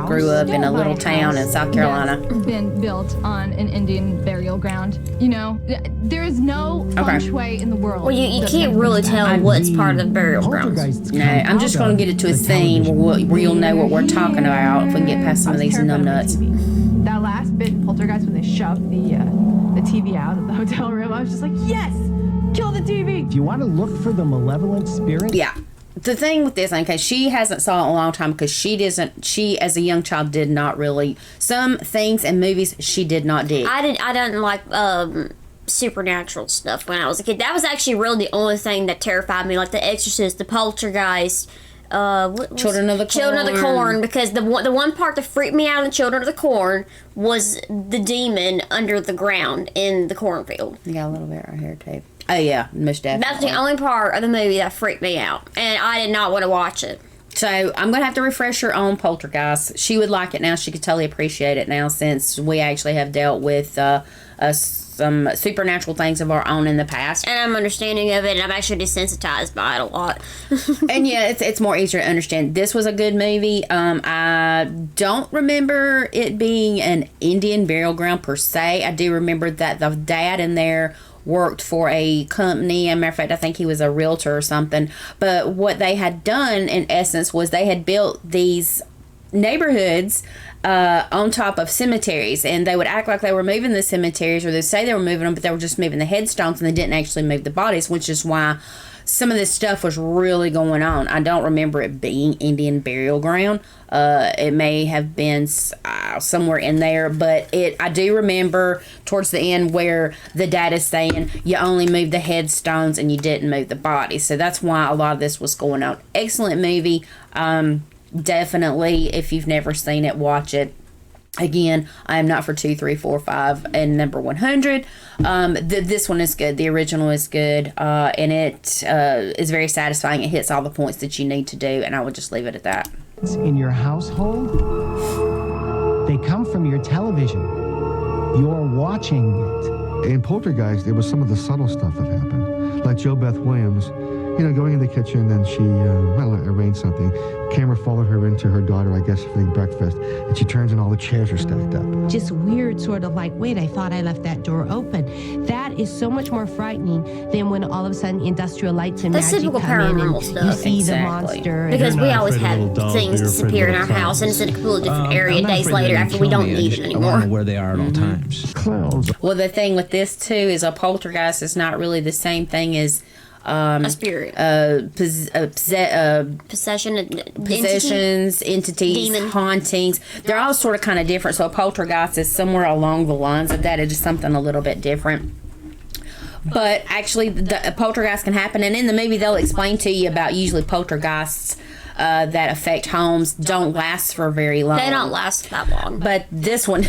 grew up in a little town in South Carolina. Been built on an Indian burial ground. You know, there is no feng shui in the world. Well, you can't really tell what's part of the burial ground. No, I'm just going to get it to a scene where you'll know what we're talking about if we can get past some of these numbnuts. That last bit in Poltergeist when they shoved the TV out of the hotel room, I was just like, yes, kill the TV. If you want to look for the malevolent spirit, yeah. The thing with this, okay, she hasn't saw it in a long time because she as a young child did not really, some things in movies she did not dig. I didn't like supernatural stuff when I was a kid. That was actually really the only thing that terrified me, like The Exorcist, The Poltergeist, Children of the Corn, because the one part that freaked me out in Children of the Corn was the demon under the ground in the cornfield. You got a little bit right here too. Oh yeah, most definitely. That's the only part of the movie that freaked me out, and I did not want to watch it. So I'm going to have to refresh her on Poltergeist. She would like it now. She could totally appreciate it now since we actually have dealt with some supernatural things of our own in the past. And I'm understanding of it, and I'm actually desensitized by it a lot. And yeah, it's more easier to understand. This was a good movie. I don't remember it being an Indian burial ground per se. I do remember that the dad in there worked for a company. As a matter of fact, I think he was a realtor or something. But what they had done, in essence, was they had built these neighborhoods on top of cemeteries, and they would act like they were moving the cemeteries, or they'd say they were moving them, but they were just moving the headstones, and they didn't actually move the bodies, which is why some of this stuff was really going on. I don't remember it being Indian burial ground. It may have been somewhere in there, but I do remember towards the end where the dad is saying you only moved the headstones and you didn't move the bodies. So that's why a lot of this was going on. Excellent movie. Definitely, if you've never seen it, watch it. Again, I am not for 2, 3, 4, 5, and number 100. This one is good. The original is good, and it is very satisfying. It hits all the points that you need to do, and I would just leave it at that. in your household, they come from your television. You're watching it. In Poltergeist, it was some of the subtle stuff that happened. Like Jo Beth Williams, going in the kitchen and she, arranged something. Camera followed her into her daughter, I guess, for breakfast, and she turns and all the chairs are stacked up. Just weird, sort of like, wait, I thought I left that door open. That is so much more frightening than when all of a sudden industrial lights and That's magic typical come in paranormal and stuff. you see the monster. Because we always have things disappear in our house, and it's in a completely different area days later after we don't need it anymore. I want to know where they are at all times. Clowns. Well, the thing with this too is a poltergeist is not really the same thing as a spirit, possessions, entities, demon. Hauntings. They're all sort of kind of different. So a poltergeist is somewhere along the lines of that. It's just something a little bit different. But actually, a poltergeist can happen, and in the movie they'll explain to you about usually poltergeists that affect homes don't last for very long. They don't last that long. But this one.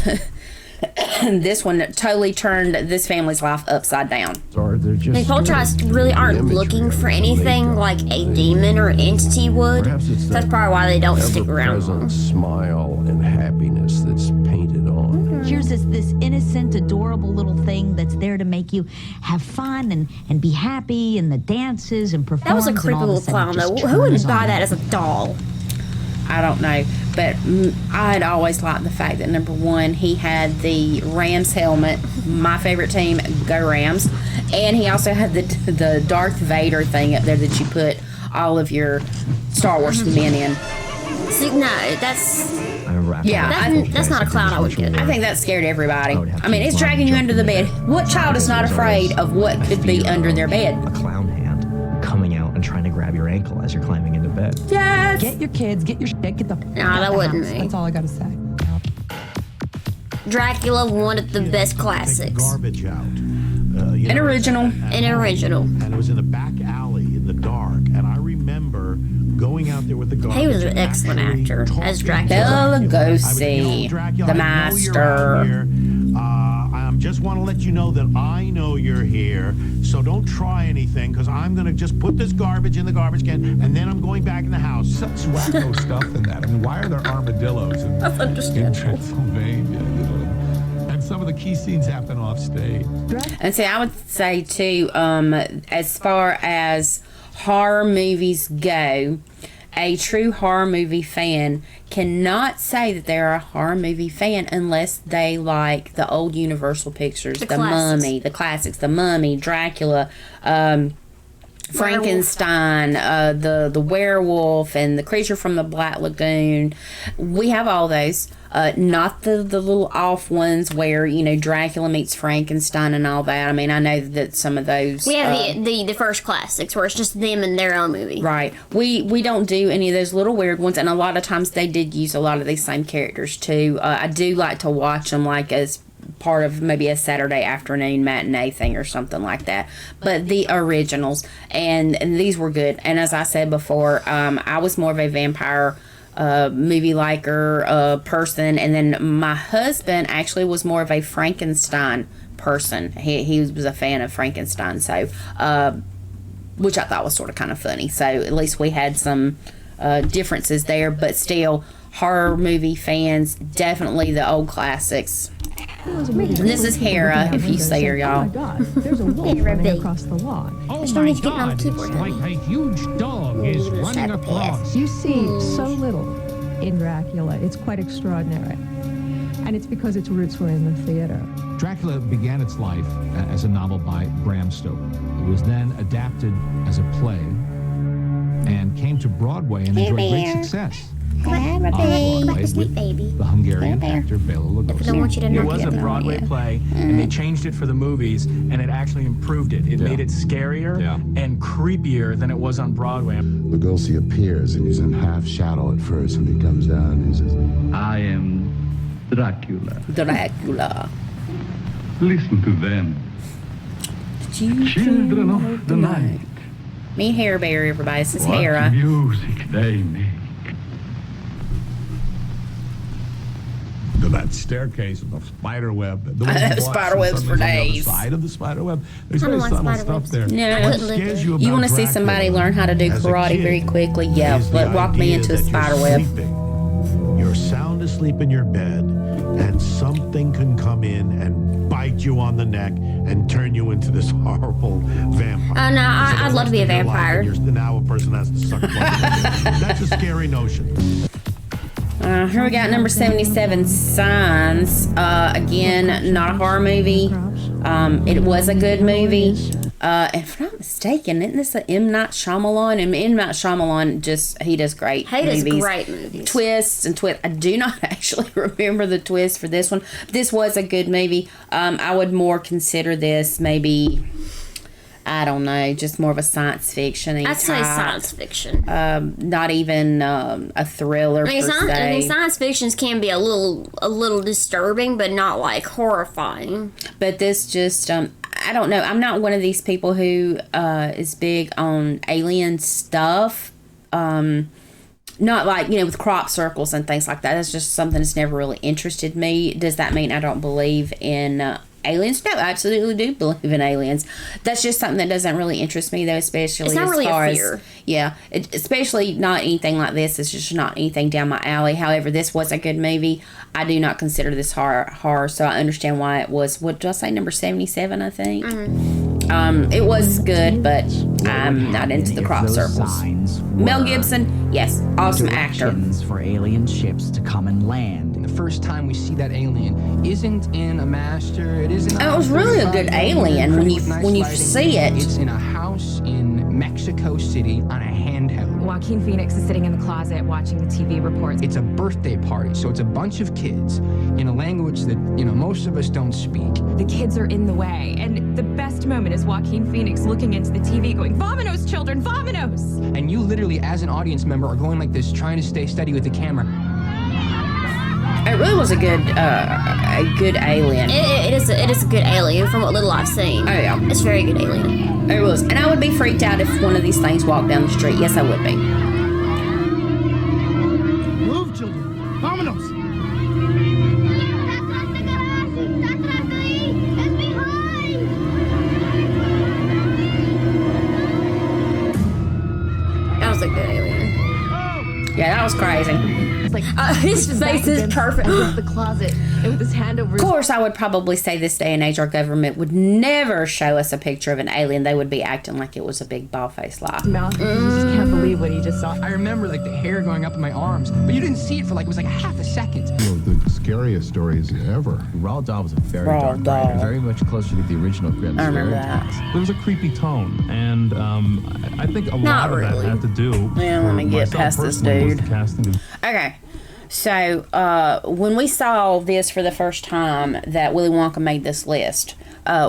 This one totally turned this family's life upside down. The poltergeists really aren't looking for anything like a demon or entity would. That's probably why they don't stick around. Present smile and happiness that's painted on. Here's this innocent, adorable little thing that's there to make you have fun and be happy, and the dances and performance. That was a creepy little clown, though. Who would buy that as a doll? I don't know, but I'd always liked the fact that, number one, he had the Rams helmet, my favorite team, go Rams, and he also had the Darth Vader thing up there that you put all of your Star Wars men in. See, no, that's... that's not a clown I would get. I think that scared everybody. I mean, it's dragging you under the bed. What child is not afraid of what could be under their bed? A clown hand coming out and trying to grab your ankle as you're climbing into bed. Yes! Get your kids, get your shit, get the... No, that wouldn't be. That's all I gotta say. Dracula, one of the best classics. Garbage out. An original. An original. And it was in a back alley in the dark. And I remember going out there with the garbage. He was an excellent actor as Dracula. Bela Lugosi, the master. I just want to let you know that I know you're here, so don't try anything, because I'm going to just put this garbage in the garbage can, and then I'm going back in the house. Such wacko stuff in that. I mean, why are there armadillos in Transylvania? And some of the key scenes happen off stage. And see, I would say, too, as far as horror movies go, a true horror movie fan cannot say that they're a horror movie fan unless they like the old Universal pictures, the Mummy, the classics, the Mummy, Dracula, Frankenstein, the werewolf, and the creature from the Black Lagoon. We have all those. Not the little off ones where, Dracula meets Frankenstein and all that. I mean, I know that some of those... We have the first classics where it's just them in their own movie. Right. We don't do any of those little weird ones, and a lot of times they did use a lot of these same characters, too. I do like to watch them, like, as part of maybe a Saturday afternoon matinee thing or something like that. But the originals, and these were good. And as I said before, I was more of a vampire movie liker person, and then my husband actually was more of a Frankenstein person. He was a fan of Frankenstein, so which I thought was sort of kind of funny. So at least we had some differences there, but still, horror movie fans, definitely the old classics. This is Hera, if you see her, y'all. Oh my God, there's a wolf running across the lawn. Oh my God, it's like a huge dog is running across. You see so little in Dracula. It's quite extraordinary. And it's because its roots were in the theater. Dracula began its life as a novel by Bram Stoker. It was then adapted as a play and came to Broadway and enjoyed great success. The Hungarian actor Bela Lugosi. It was a Broadway play, and they changed it for the movies, and it actually improved it. It made it scarier and creepier than it was on Broadway. Lugosi appears, and he's in half shadow at first, and he comes down and he says, I am Dracula. Dracula. Listen to them. Children of the night. Me and Hair Bear, everybody. This is What Hera. music they make. To that staircase and the spider web. Spider webs for days. On the side of the spider web. There's I don't very like subtle spider stuff webs. there. No. What scares you You about want to see Dracula somebody learn how to do as a karate kid very quickly? Yeah, is the walk me idea into a that you're spider web. sleeping. You're sound asleep in your bed, and something can come in and bite you on the neck and turn you into this horrible vampire. No, I'd love to be a vampire. Now a person has to suck blood. That's a scary notion. Here we got number 77, Signs. Again, not a horror movie. It was a good movie. If I'm not mistaken, isn't this a M. Night Shyamalan? And M. Night Shyamalan, he does great movies. He does great movies. Twists. I do not actually remember the twist for this one. This was a good movie. I would more consider this maybe... I don't know, just more of a science fiction. I'd say science fiction. Not even a thriller per se. Science fictions can be a little disturbing, but not like horrifying. But this just, I don't know. I'm not one of these people who is big on alien stuff. Not like, with crop circles and things like that. That's just something that's never really interested me. Does that mean I don't believe in aliens? No, I absolutely do believe in aliens. That's just something that doesn't really interest me, though, especially it's not as really far a fear. as, yeah, especially not anything like this. It's just not anything down my alley. However, this was a good movie. I do not consider this horror, so I understand why it was, what did I say, number 77, I think? It was good, but I'm not into the crop circles. Mel Gibson, yes, awesome actor. For alien ships to come and land. The first time we see that alien isn't in a master. It isn't. It was really a good alien when you see it. It's in a house in Mexico City on a handheld. Joaquin Phoenix is sitting in the closet watching the TV reports. It's a birthday party, so it's a bunch of kids in a language that most of us don't speak. The kids are in the way, and the best moment is Joaquin Phoenix looking into the TV, going, "Vamonos, children, vamonos!" And you literally, as an audience member, are going like this, trying to stay steady with the camera. It really was a good alien. It is a good alien from what little I've seen. Oh yeah, it's a very good alien. It was, and I would be freaked out if one of these things walked down the street. Yes, I would be. Move, children. Vámonos. That was a good alien. Yeah, that was crazy. Like his face is perfect. The closet and with his hand over. Of course, I would probably say this day and age, our government would never show us a picture of an alien. They would be acting like it was a big ball-faced lie. Mouth. You just can't believe what he just saw. I remember like the hair going up in my arms, but you didn't see it for like, it was like half a second. The scariest stories ever. Roald Dahl was a very dark writer, very much closer to the original Grimm's. I remember that. There was a creepy tone, and I think a lot of that had to do. Yeah, let me get past this dude. Okay. So, when we saw this for the first time, that Willy Wonka made this list,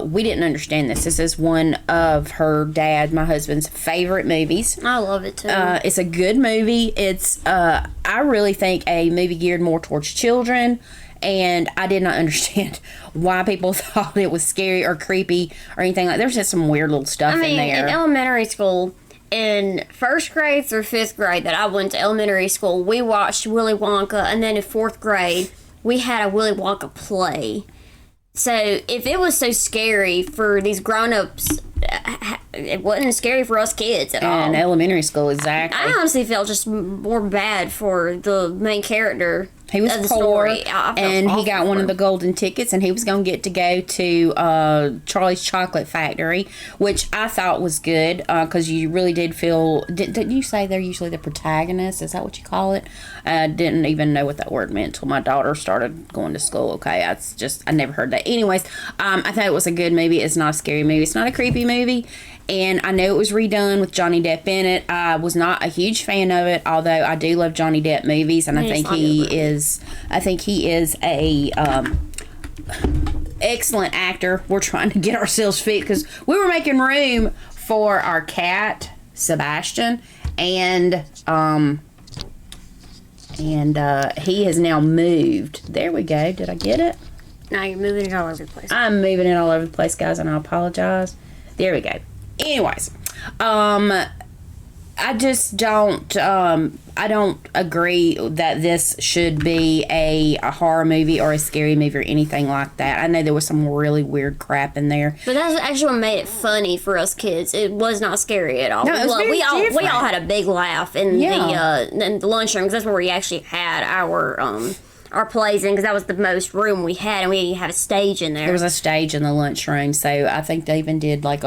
we didn't understand this. This is one of her dad, my husband's favorite movies. I love it too. It's a good movie. It's, I really think, a movie geared more towards children. And I did not understand why people thought it was scary or creepy or anything like. There's just some weird little stuff in there. In elementary school, in first grade through fifth grade that I went to elementary school, we watched Willy Wonka, and then in fourth grade we had a Willy Wonka play. So if it was so scary for these grown-ups, it wasn't scary for us kids at all. In elementary school, exactly. I honestly felt just more bad for the main character. He was poor, and he got one of the golden tickets, and he was going to go to Charlie's Chocolate Factory, which I thought was good, because you really did feel... Didn't you say they're usually the protagonist? Is that what you call it? I didn't even know what that word meant until my daughter started going to school. Okay, I never heard that. Anyways, I thought it was a good movie. It's not a scary movie. It's not a creepy movie. And I know it was redone with Johnny Depp in it. I was not a huge fan of it, although I do love Johnny Depp movies, and I think he is a excellent actor. We're trying to get ourselves fit because we were making room for our cat Sebastian, and he has now moved. There we go. Did I get it? No, you're moving it all over the place. I'm moving it all over the place, guys, and I apologize. There we go. Anyways, I just don't, I don't agree that this should be a horror movie or a scary movie or anything like that. I know there was some really weird crap in there. But that's actually what made it funny for us kids. It was not scary at all. No, it was very different. We all had a big laugh in the lunchroom, because that's where we actually had our plays in, because that was the most room we had, and we had a stage in there. There was a stage in the lunchroom, so I think they even did like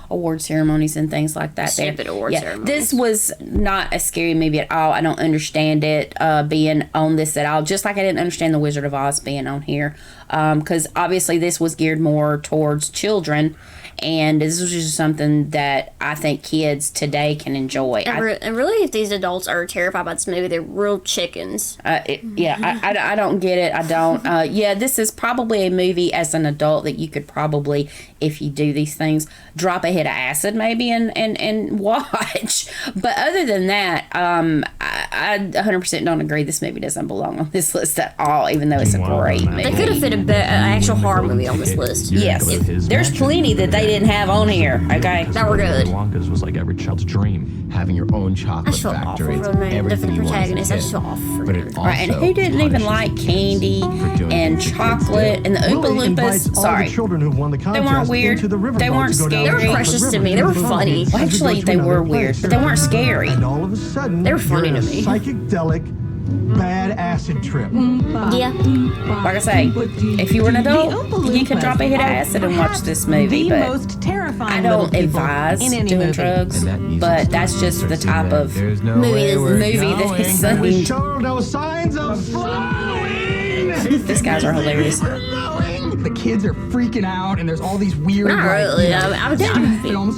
award ceremonies and things like that. Stupid award ceremonies. This was not a scary movie at all. I don't understand it being on this at all, just like I didn't understand The Wizard of Oz being on here, because obviously this was geared more towards children, and this was just something that I think kids today can enjoy. And really, if these adults are terrified by this movie, they're real chickens. I don't get it. I don't. This is probably a movie as an adult that you could probably, if you do these things, drop a hit of acid maybe and watch. But other than that, I 100% don't agree. This movie doesn't belong on this list at all, even though it's a great movie. They could have fit an actual horror movie on this list. Yes. There's plenty that they didn't have on here, okay? That were good. Wonka's was like every child's dream. Having your own chocolate factory. Everything you want as a kid. But it also and who didn't even like like candy and chocolate and the Oompa Willie invites Loompas. all Sorry. the children who won the They contest weren't weird. into the river They boat weren't to go down scary. the They were precious river. to me. They were It's funny. fun. Well, actually, they were weird, but they weren't scary. And all of a sudden, They were funny you're to in a me. psychedelic, bad acid trip. Yeah. Like I say, if you were an adult, you could drop a hit of acid and watch this movie. The But most terrifying I don't little people advise in any doing movie. drugs, but that's just the type of movie that he's We saying. show no signs of slowing. These guys are hilarious. The kids are freaking out, and there's all these weird. Not really. I'm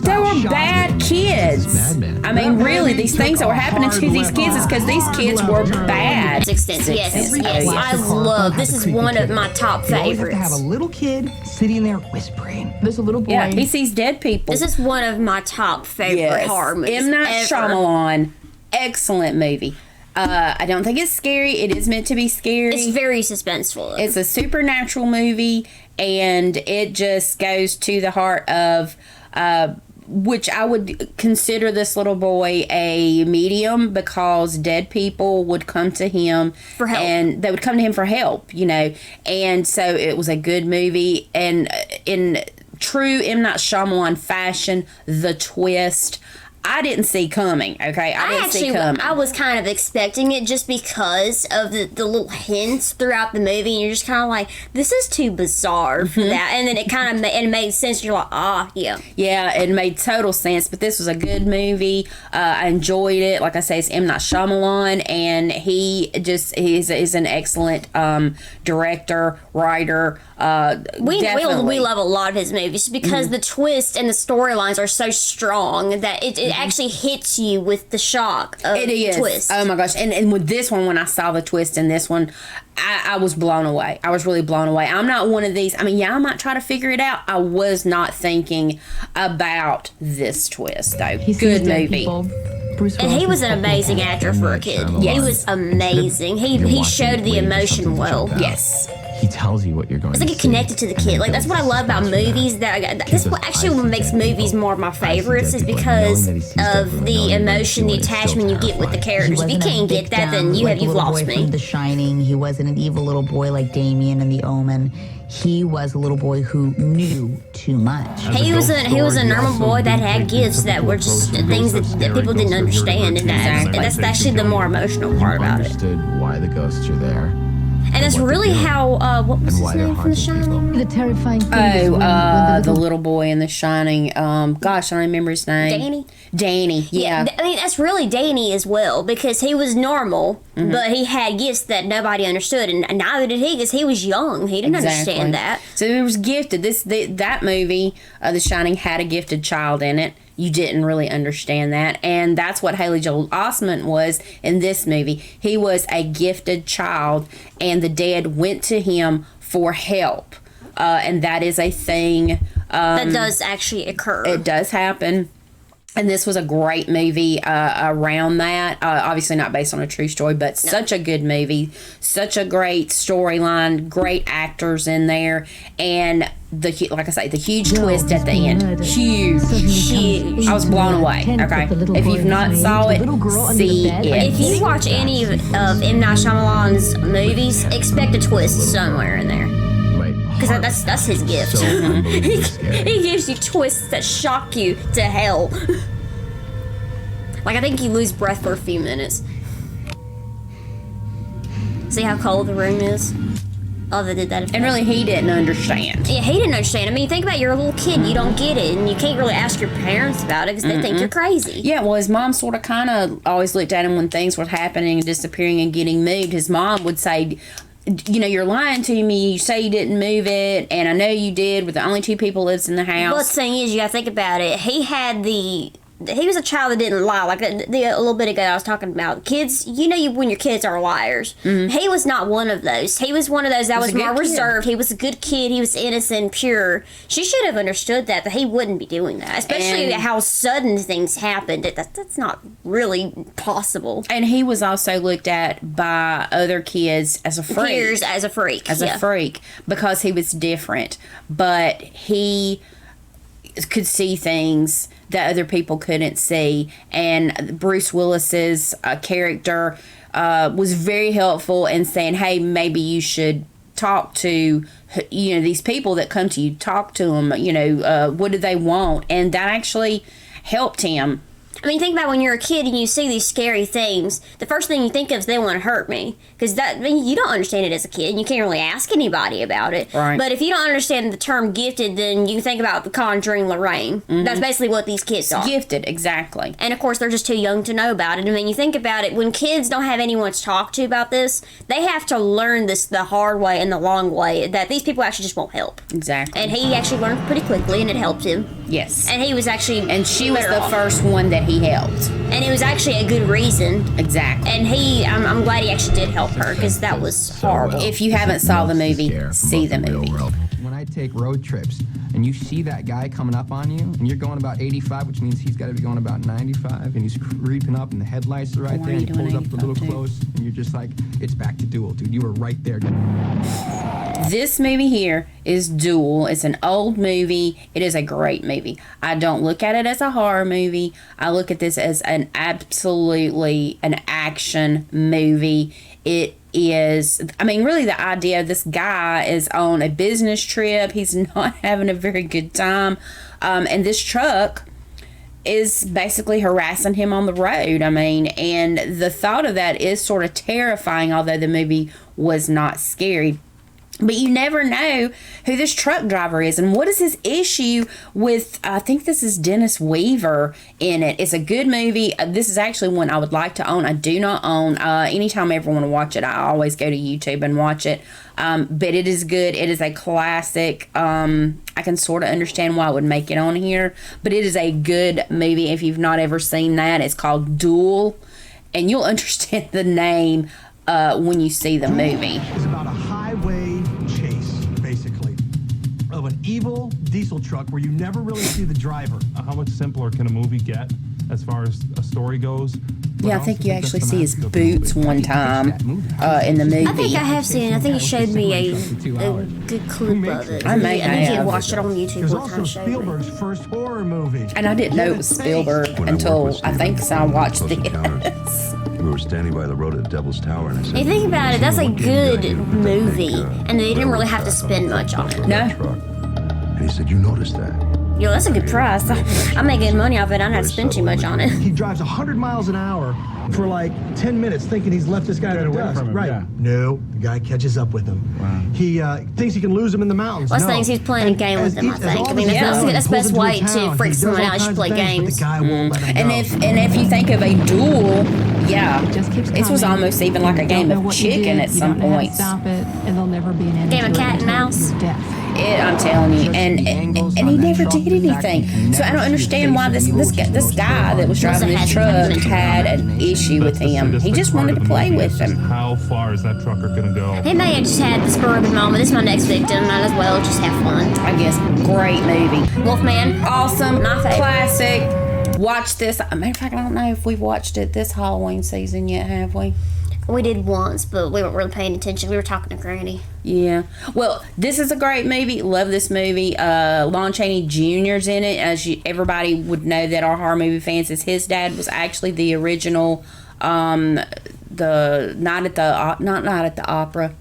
They were bad kids. I mean, really, these things that were happening to these kids is because these kids were bad. Yes, yes. I love. This is one of my top You always have to have favorites. a little kid sitting there whispering. There's a little boy. Yeah, he sees dead people. This is one of my top favorite Yes. horror movies M. Night ever. Shyamalan, excellent movie. I don't think it's scary. It is meant to be scary. It's very suspenseful. It's a supernatural movie, and it just goes to the heart of which I would consider this little boy a medium, because dead people would come to him for help, and they would come to him for help, you know. And so it was a good movie, and in true M. Night Shyamalan fashion, the twist I didn't see coming. Okay, I didn't see coming. I was kind of expecting it just because of the little hints throughout the movie, and you're just kind of like, this is too bizarre for that. And then it kind of it made sense. You're like, yeah. Yeah, it made total sense. But this was a good movie. I enjoyed it. Like I say, it's M. Night Shyamalan, and he's an excellent director, writer. We Definitely. love a lot of his movies because the twist and the storylines are so strong that it actually hits you with the shock of It is. the twist. Oh my gosh. And with this one, when I saw the twist in this one, I was blown away. I was really blown away. I'm not one of these. I mean, yeah, I might try to figure it out. I was not thinking about this twist, though. Good movie. And he was an amazing actor for a kid. Yes. He was amazing. He showed the emotion well. Yes. He tells you what you're going It's like you connected to the kid. Like that's what I love about movies. That's what actually what makes movies more of my favorites is because of the emotion, the attachment you get with the characters. If you can't get that, then you've lost me. From The Shining, he wasn't an evil little boy like Damien in The Omen. He was a little boy who knew too much. He was a normal boy that had gifts that were just things that people didn't understand, and that's actually the more emotional part about it. Understood why the ghosts are there. And that's really how what was his name from The Shining? The terrifying thing is when the little boy in The Shining. Gosh, I don't remember his name. Danny. Yeah. I mean, that's really Danny as well, because he was normal, but he had gifts that nobody understood, and neither did he, because he was young. He didn't understand that. So he was gifted. That movie, The Shining, had a gifted child in it. You didn't really understand that, and that's what Haley Joel Osment was in this movie. He was a gifted child, and the dad went to him for help, and that is a thing That does actually occur. It does happen. And this was a great movie around that. Obviously not based on a true story, but such a good movie. Such a great storyline. Great actors in there. And, like I say, the huge twist at the end. Huge. I was blown away. Okay? If you've not saw it, see it. If you watch any of M. Night Shyamalan's movies, expect a twist somewhere in there. Because that's his gift. He gives you twists that shock you to hell. Like, I think you lose breath for a few minutes. See how cold the room is? Oh, they did that effect. And really, he didn't understand. Yeah, he didn't understand. I mean, think about, you're a little kid, you don't get it, and you can't really ask your parents about it because they think you're crazy. Yeah, well, his mom sort of kind of always looked at him when things were happening and disappearing and getting moved. His mom would say, you know, you're lying to me. You say you didn't move it, and I know you did. We're the only two people lives in the house. But the thing is, you gotta think about it. He was a child that didn't lie. Like a little bit ago, I was talking about kids. You know, when your kids are liars. He was not one of those. He was one of those that was more reserved. He was a good kid. He was innocent, pure. She should have understood that he wouldn't be doing that. Especially how sudden things happened. That's not really possible. And he was also looked at by other kids as a freak. Peers as a freak. A freak, because he was different. But he could see things that other people couldn't see. And Bruce Willis's character was very helpful in saying, hey, maybe you should talk to, these people that come to you, talk to them, what do they want? And that actually helped him. I mean, think about when you're a kid and you see these scary things. The first thing you think of is they want to hurt me, because you don't understand it as a kid, and you can't really ask anybody about it. Right. But if you don't understand the term gifted, then you think about The Conjuring Lorraine. Mm-hmm. That's basically what these kids are. Gifted, exactly. And of course, they're just too young to know about it. I mean, you think about it, when kids don't have anyone to talk to about this, they have to learn this the hard way and the long way, that these people actually just won't help. Exactly. And he actually learned pretty quickly, and it helped him. Yes. And he was actually, and she was the first one that he helped. And it was actually a good reason. Exactly. And I'm glad he actually did help her, because that was horrible. If you haven't saw the movie, see the movie. When I take road trips and you see that guy coming up on you and you're going about 85, which means he's got to be going about 95, and he's creeping up and the headlights are right there, and he pulls up a little close, and you're just like, it's back to Duel, dude. You were right there. This movie here is Duel. It's an old movie. It is a great movie. I don't look at it as a horror movie. I look at this as an absolutely an action movie. It is, I mean, really the idea of this guy is on a business trip. He's not having a very good time. And this truck is basically harassing him on the road. I mean, and the thought of that is sort of terrifying, although the movie was not scary. But you never know who this truck driver is and what is his issue with, I think this is Dennis Weaver in it. It's a good movie. This is actually one I would like to own. I do not own. Anytime I ever want to watch it, I always go to YouTube and watch it. But it is good. It is a classic. I can sort of understand why I would make it on here. But it is a good movie if you've not ever seen that. It's called Duel. And you'll understand the name when you see the movie. It's about a highway chase, basically, of an evil diesel truck where you never really see the driver. How much simpler can a movie get as far as a story goes? Yeah, I think you actually see his boots one time in the movie. I think I have seen it. I think he showed me a good clip of it. I may think he had have. watched it on YouTube There's one time. also Spielberg's first horror movie. And I didn't know it was Spielberg until I think I watched this. We were standing by the road at Devil's Tower, and I said, You think about it, that's a good movie, and they didn't really have to spend much on it. No. And he said, you noticed that? Yo, that's a good price. I make good money off it. I don't have to spend too much on it. He drives 100 miles an hour for like 10 minutes thinking he's left this guy in the dust. Right. Yeah. No, the guy catches up with him. Wow. He thinks he can lose him in the mountains. Well, things he's playing a game with him, I think. I mean, that's the best way to freak someone out. You should play games. And if you think of a duel, yeah, this was almost even like a game of chicken at some points. Stop it, and there'll never be an end. Game of cat and mouse. I'm telling you, and he never did anything. So I don't understand why this guy that was driving this truck had an issue with him. He just wanted to play with him. How far is that trucker gonna go? He may have just had the spur of the moment. This is my next victim. Might as well just have fun. I guess. Great movie. Wolfman. Awesome. My favorite. Classic. Watch this. Matter of fact, I don't know if we've watched it this Halloween season yet, have we? We did once, but we weren't really paying attention. We were talking to Granny. Yeah. Well, this is a great movie. Love this movie. Lon Chaney Jr.'s in it. As everybody would know that our horror movie fans, is his dad was actually the original, the Night at the Opera.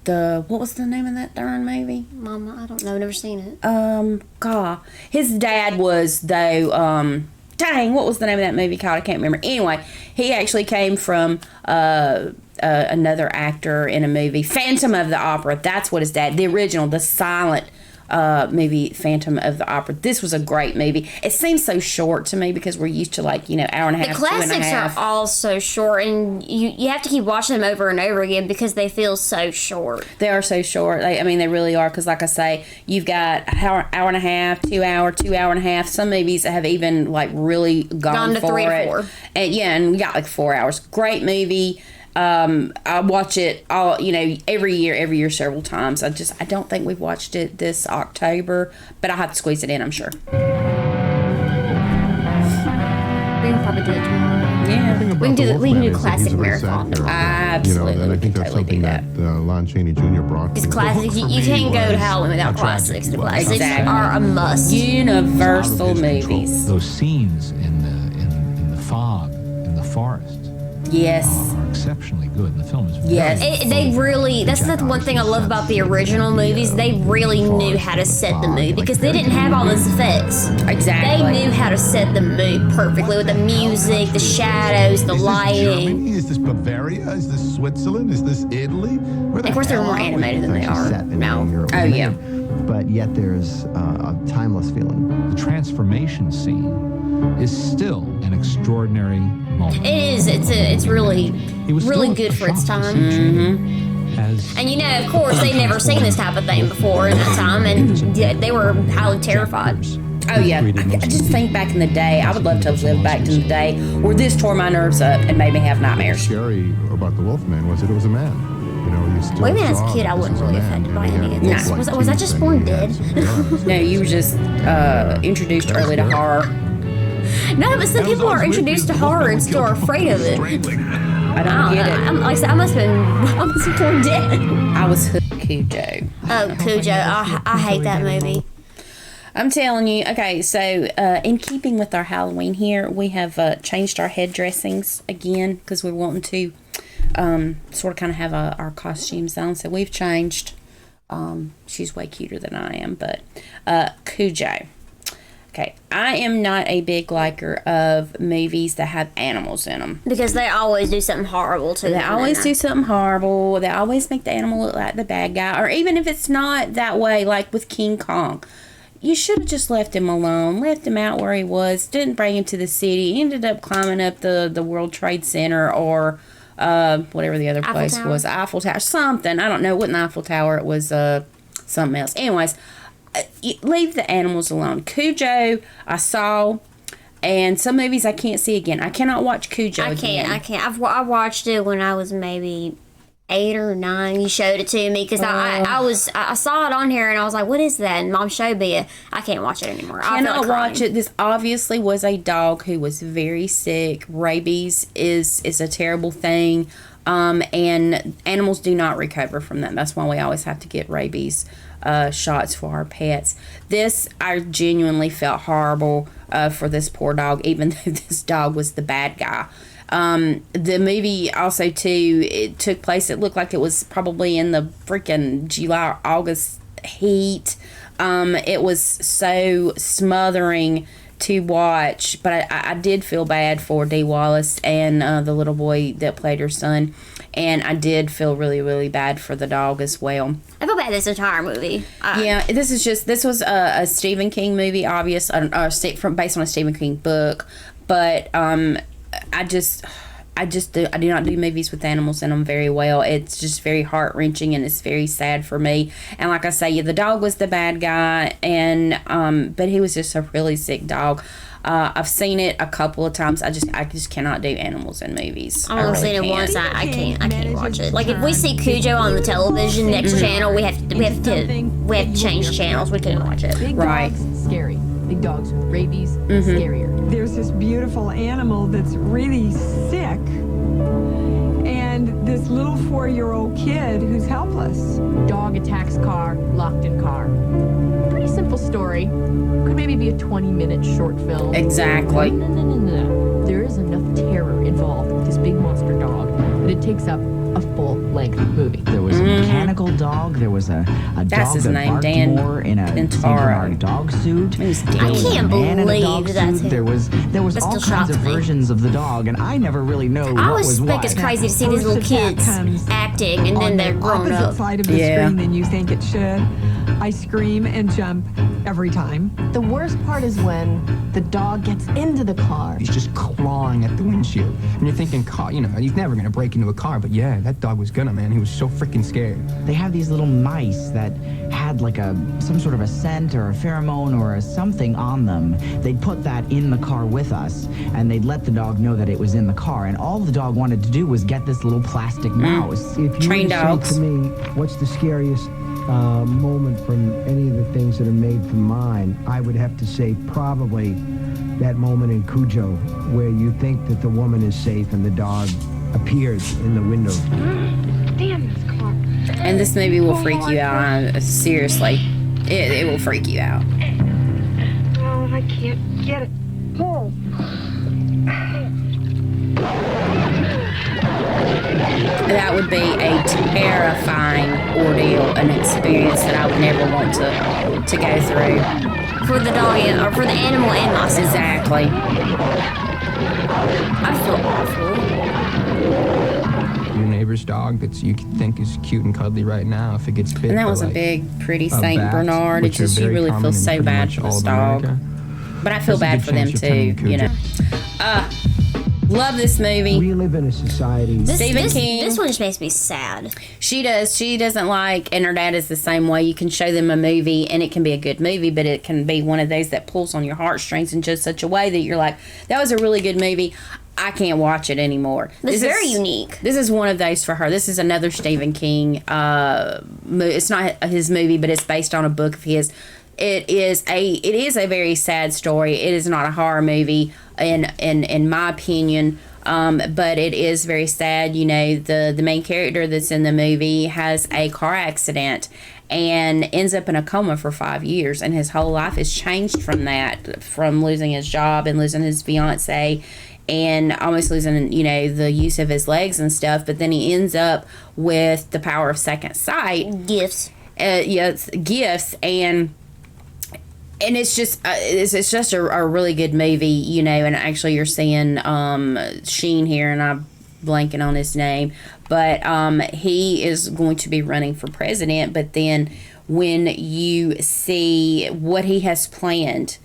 What was the name of that darn movie? Mama, I don't know. Never seen it. God. His dad was, though, dang, what was the name of that movie called? I can't remember. Anyway, he actually came from another actor in a movie, Phantom of the Opera. That's what his dad, the original, the silent movie, Phantom of the Opera. This was a great movie. It seems so short to me because we're used to, like, hour and a half, The classics 2.5. are all so short, and you have to keep watching them over and over again because they feel so short. They are so short. They really are, because like I say, you've got an hour and a half, 2 hour and a half. Some movies have even like really gone to for 3 to it. 4. And yeah, and we got like 4 hours. Great movie. I watch it all, every year several times. I don't think we've watched it this October, but I'll have to squeeze it in, I'm sure. We can probably do it tomorrow. Yeah, we can do classic marathon. Absolutely. And I think that's something that Lon Chaney Jr. brought. It's classics. You can't go to Halloween without classics. The classics are a must. Universal movies. Those scenes in the fog, in the forest. Yes. are exceptionally good. The film is Yes. They really, that's the one thing I love about the original movies. They really knew how to set the mood because they didn't have all those effects. Exactly. They knew how to set the mood perfectly with the music, the shadows, the lighting. Is this Bavaria? Is this Switzerland? Is this Italy? Of course, they're more animated than they are now. Oh, yeah. But yet there's a timeless feeling. The transformation scene is still an extraordinary moment. It is. It's really, really good for its time. And you know, of course, they'd never seen this type of thing before in that time, and they were highly terrified. Oh yeah, I just think back in the day. I would love to have lived back in the day where this tore my nerves up and made me have nightmares. Scary about the Wolfman was that it was a man. You know, you still Well, even as saw a kid, that I this wasn't was a really man, affected by and he any of had this. lights Was I and just he born had dead? No, you were just introduced early to horror. No, but some people are introduced to horror and still are afraid of it. I don't get it. Like I said, I must have born dead. I was Cujo. Oh, Cujo. I hate that movie. I'm telling you. Okay, so in keeping with our Halloween here, we have changed our head dressings again because we're wanting to sort of kind of have our costumes on. So we've changed. She's way cuter than I am, but Cujo. Okay, I am not a big liker of movies that have animals in them. Because they always do something horrible to them. They always do something horrible. They always make the animal look like the bad guy. Or even if it's not that way, like with King Kong. You should have just left him alone. Left him out where he was. Didn't bring him to the city. He ended up climbing up the World Trade Center or whatever the other place was. Eiffel Tower. Something. I don't know. It wasn't the Eiffel Tower. It was something else. Anyways. Leave the animals alone. Cujo, I saw, and some movies I can't see again. I cannot watch Cujo again. I can't. I watched it when I was maybe 8 or 9. You showed it to me because I saw it on here and I was like, "What is that?" And Mom showed me it. I can't watch it anymore. I cannot watch it. This obviously was a dog who was very sick. Rabies is a terrible thing. And animals do not recover from that. That's why we always have to get rabies shots for our pets. This, I genuinely felt horrible for this poor dog, even though this dog was the bad guy. The movie also, too, it took place, it looked like it was probably in the freaking July or August heat. It was so smothering to watch, but I did feel bad for Dee Wallace and the little boy that played her son, and I did feel really, really bad for the dog as well. I feel bad this entire movie. Yeah, this was a Stephen King movie, based on a Stephen King book, but I do not do movies with animals in them very well. It's just very heart-wrenching and it's very sad for me. And like I say, the dog was the bad guy, and but he was just a really sick dog. I've seen it a couple of times. I just cannot do animals in movies. I've only seen it once. I can't watch it. Like if we see Cujo on the television next channel, we have to change channels. We can't watch it. Big dogs, scary. Big dogs with rabies, scarier. There's this beautiful animal that's really sick, and this little 4-year-old kid who's helpless. Dog attacks car, locked in car. Pretty simple story. Could maybe be a 20-minute short film. Exactly. No. There is enough terror involved with this big monster dog that it takes up a full-length movie. There was a mechanical dog. There was a dog that barked more in a dog suit. I can't believe that's him. There was all kinds of versions of the dog, and I never really know what was what. I always think it's crazy to see these little kids acting, and then they're grown up. On the side of the screen than you think it should. I scream and jump every time. The worst part is when the dog gets into the car. He's just clawing at the windshield. And you're thinking, he's never going to break into a car. But yeah, that dog was gonna, man. He was so freaking scared. They have these little mice that had like some sort of a scent or a pheromone or something on them. They'd put that in the car with us, and they'd let the dog know that it was in the car. And all the dog wanted to do was get this little plastic mouse. If you Trained were to dogs. say to me, what's the scariest moment from any of the things that are made from mine, I would have to say probably that moment in Cujo where you think that the woman is safe and the dog appears in the window. Damn this car. And this movie will freak you out. Seriously, it will freak you out. Oh, I can't get it. Oh. that would be a terrifying ordeal, an experience that I would never want to go through. For the dog or for the animal and myself. Exactly. I feel awful. Your neighbor's dog that you think is cute and cuddly right now, if it gets bit, And that was by, a big, pretty a Saint bat, Bernard. It's which are just you very really common feel in so pretty bad much for all this of dog. America. But I feel There's a bad good for them chance too, you're telling you know. Love this movie. We live in a society. Stephen King. This one just makes me sad. She does. She doesn't like, and her dad is the same way. You can show them a movie, and it can be a good movie, but it can be one of those that pulls on your heartstrings in just such a way that you're like, that was a really good movie. I can't watch it anymore. It's very unique. This is one of those for her. This is another Stephen King. It's not his movie, but it's based on a book of his. It is a very sad story. It is not a horror movie in my opinion. But it is very sad. You know, the main character that's in the movie has a car accident and ends up in a coma for 5 years, and his whole life is changed from that, from losing his job and losing his fiance and almost losing, you know, the use of his legs and stuff. But then he ends up with the power of second sight. Gifts. It's gifts, and it's just a really good movie, you know. And actually you're seeing Sheen here, and I'm blanking on his name, but he is going to be running for president. But then when you see what he has planned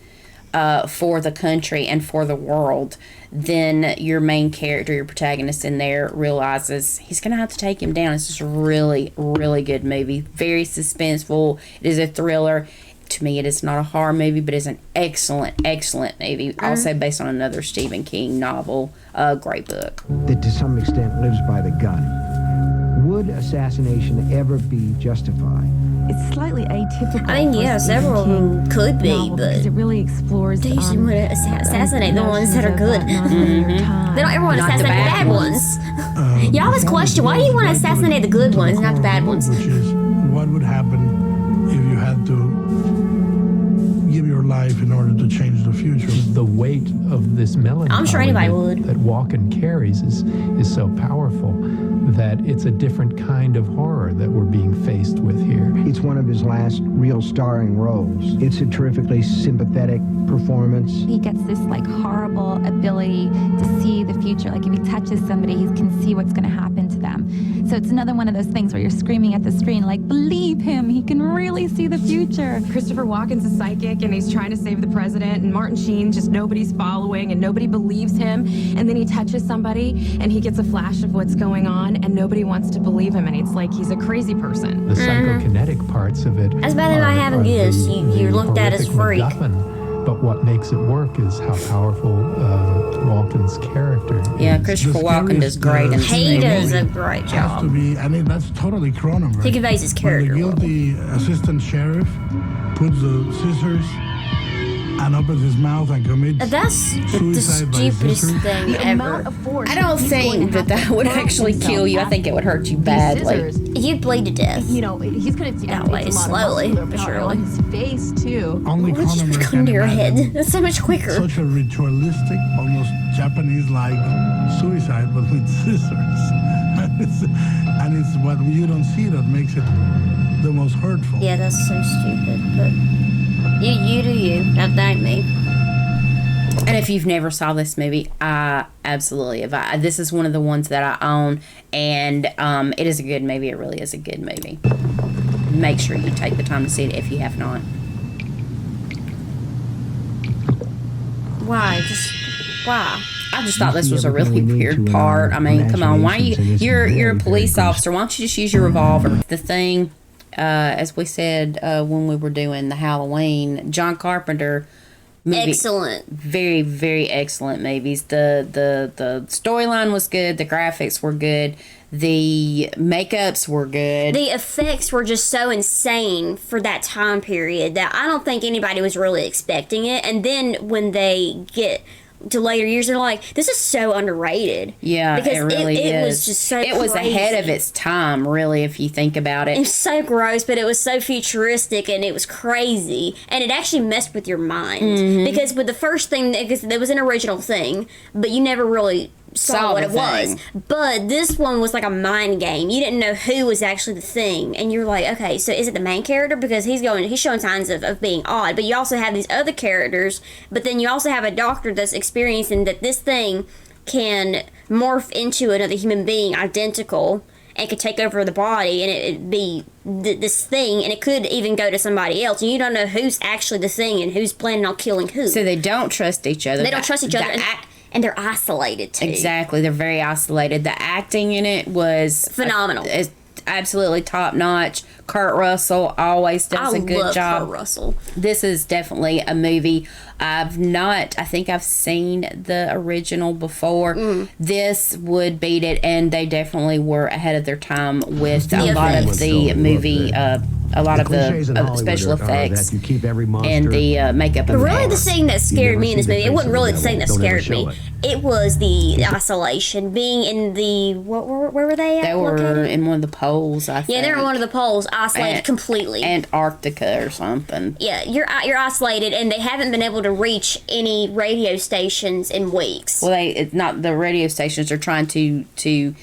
for the country and for the world, then your main character, your protagonist in there, realizes he's going to have to take him down. It's just a really, really good movie. Very suspenseful. It is a thriller. To me, it is not a horror movie, but it's an excellent, excellent movie. Also based on another Stephen King novel. Great book. That to some extent lives by the gun. Would assassination ever be justified? It's slightly atypical. I mean, yeah, several of them could be, but it really explores. They usually want to assassinate the ones that are good. They don't ever want to assassinate the bad ones. You always question, why do you want to assassinate the good ones, not the bad ones? Which is, what would happen if you had to give your life in order to change the future? The weight of this melancholy I'm sure anybody would. that Walken carries is so powerful that it's a different kind of horror that we're being faced with here. It's one of his last real starring roles. It's a terrifically sympathetic performance. He gets this like horrible ability to see the future. Like if he touches somebody, he can see what's going to happen to them. So it's another one of those things where you're screaming at the screen, like, believe him, he can really see the future. Christopher Walken's a psychic and he's trying to save the president, and Martin Sheen, just nobody's following and nobody believes him. And then he touches somebody and he gets a flash of what's going on and nobody wants to believe him, and it's like he's a crazy person. The psychokinetic parts of it. That's better than I having gifts. You're looked at as freak. But what makes it work is how powerful Walken's character is. Yeah, Christopher Walken does great in this movie. He does a great Has to job. be, I mean, that's totally Cronenberg. He conveys his character When the guilty assistant sheriff puts the scissors and opens his mouth and commits That's the suicide by stupidest scissors. thing ever. I don't think that would actually kill you. I think it would hurt you badly. You'd bleed to death. You know, he's going to that way, slowly, but surely. his face too. Only Cronenberg Come can to your head. imagine That's so much quicker. such a ritualistic, almost Japanese-like suicide, but with scissors. and it's what you don't see that makes it the most hurtful. Yeah, that's so stupid, but you do you. That ain't me. And if you've never saw this movie, I absolutely have. This is one of the ones that I own, and it is a good movie. It really is a good movie. Make sure you take the time to see it if you have not. Why? Why? I just thought this was a really weird part. I mean, come on, why you're a police officer? Why don't you just use your revolver? The thing, as we said when we were doing the Halloween, John Carpenter movie, excellent, very, very excellent movies. The storyline was good, the graphics were good, the makeups were good, the effects were just so insane for that time period that I don't think anybody was really expecting it. And then when they get to later years, they're like, this is so underrated. Yeah, because it really it is. was just so it was crazy. ahead of its time, really, if you think about it. It was so gross, but it was so futuristic and it was crazy, and it actually messed with your mind. Mm-hmm. Because with the first thing, because there was an original thing, but you never really saw what the it was. thing. But this one was like a mind game. You didn't know who was actually the thing, and you're like, okay, so is it the main character, because he's showing signs of being odd. But you also have these other characters, but then you also have a doctor that's experiencing that this thing can morph into another human being identical and could take over the body, and it'd be this thing, and it could even go to somebody else, and you don't know who's actually the thing and who's planning on killing who. So they don't trust each other. They don't trust each other, and they're isolated too. Exactly, they're very isolated. The acting in it was phenomenal. Absolutely top notch. Kurt Russell always does a good job. Kurt Russell. This is definitely a movie I think I've seen the original before. This would beat it, and they definitely were ahead of their time with a lot of the movie, a lot of the special effects you keep every monster and the makeup. But really, the thing that scared me in this movie, it wasn't really the thing that scared me. It was the isolation, being in the where were they at? They were in one of the poles, I think. Yeah, they were in one of the poles, isolated completely. Antarctica or something. Yeah, you're isolated, and they haven't been able to reach any radio stations in weeks. Well, it's not the radio stations are trying to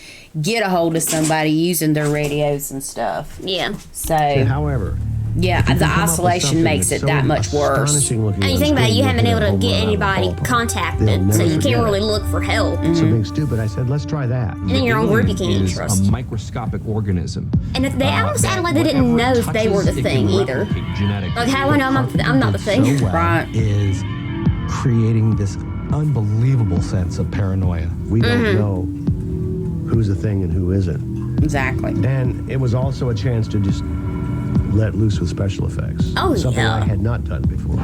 get a hold of somebody using their radios and stuff. Yeah. So, however, yeah, the isolation makes it that much worse. And you think about it, you haven't been able to get anybody contacted, so you can't really look for help. So being stupid, I said, let's try that. And then your own group you can't even trust. A microscopic organism. And if they almost acted like they didn't know if they were the thing either. Like, how do I know I'm not the thing? So right. Is creating this unbelievable sense of paranoia. We don't know who's the thing and who isn't. Exactly. And it was also a chance to just let loose with special effects. Oh, something yeah. I had not done before.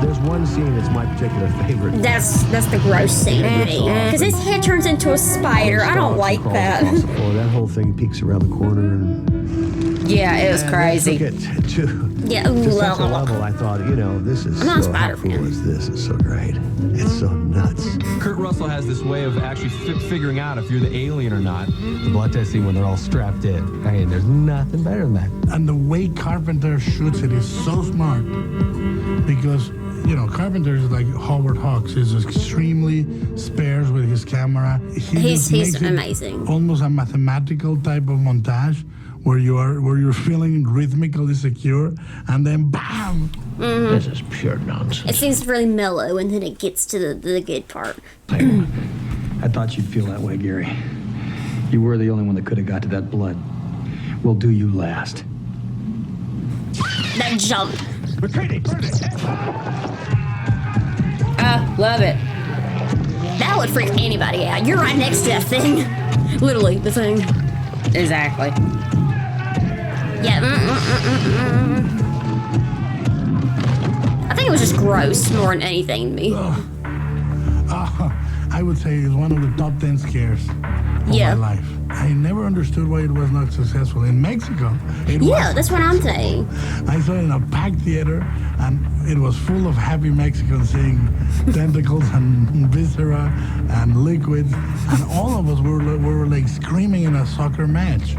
There's one scene that's my particular favorite. That's the gross scene to me. Because his head turns into a spider. I don't like that. That whole thing peeks around the corner. And yeah, it was crazy. Took it to yeah, such a level, I thought, this is so how cool is this? It's so great. It's so nuts. Kurt Russell has this way of actually figuring out if you're the alien or not. The blood test scene when they're all strapped in. Hey, there's nothing better than that. And the way Carpenter shoots it is so smart because, Carpenter is like Howard Hawks. He's extremely sparse with his camera. He's amazing. Almost a mathematical type of montage where you're feeling rhythmically secure, and then bam! Mm-hmm. This is pure nonsense. It seems really mellow, and then it gets to the good part. I thought you'd feel that way, Gary. You were the only one that could have got to that blood. We'll do you last. That jump. Love it. That would freak anybody out. You're right next to that thing. Literally, the thing. Exactly. Yeah. I think it was just gross more than anything to me. I would say it's one of the top 10 scares of my life. I never understood why it was not successful. In Mexico, it was. That's what I'm saying. I saw it in a packed theater, and it was full of happy Mexicans seeing tentacles and viscera and liquids, and all of us were like screaming in a soccer match.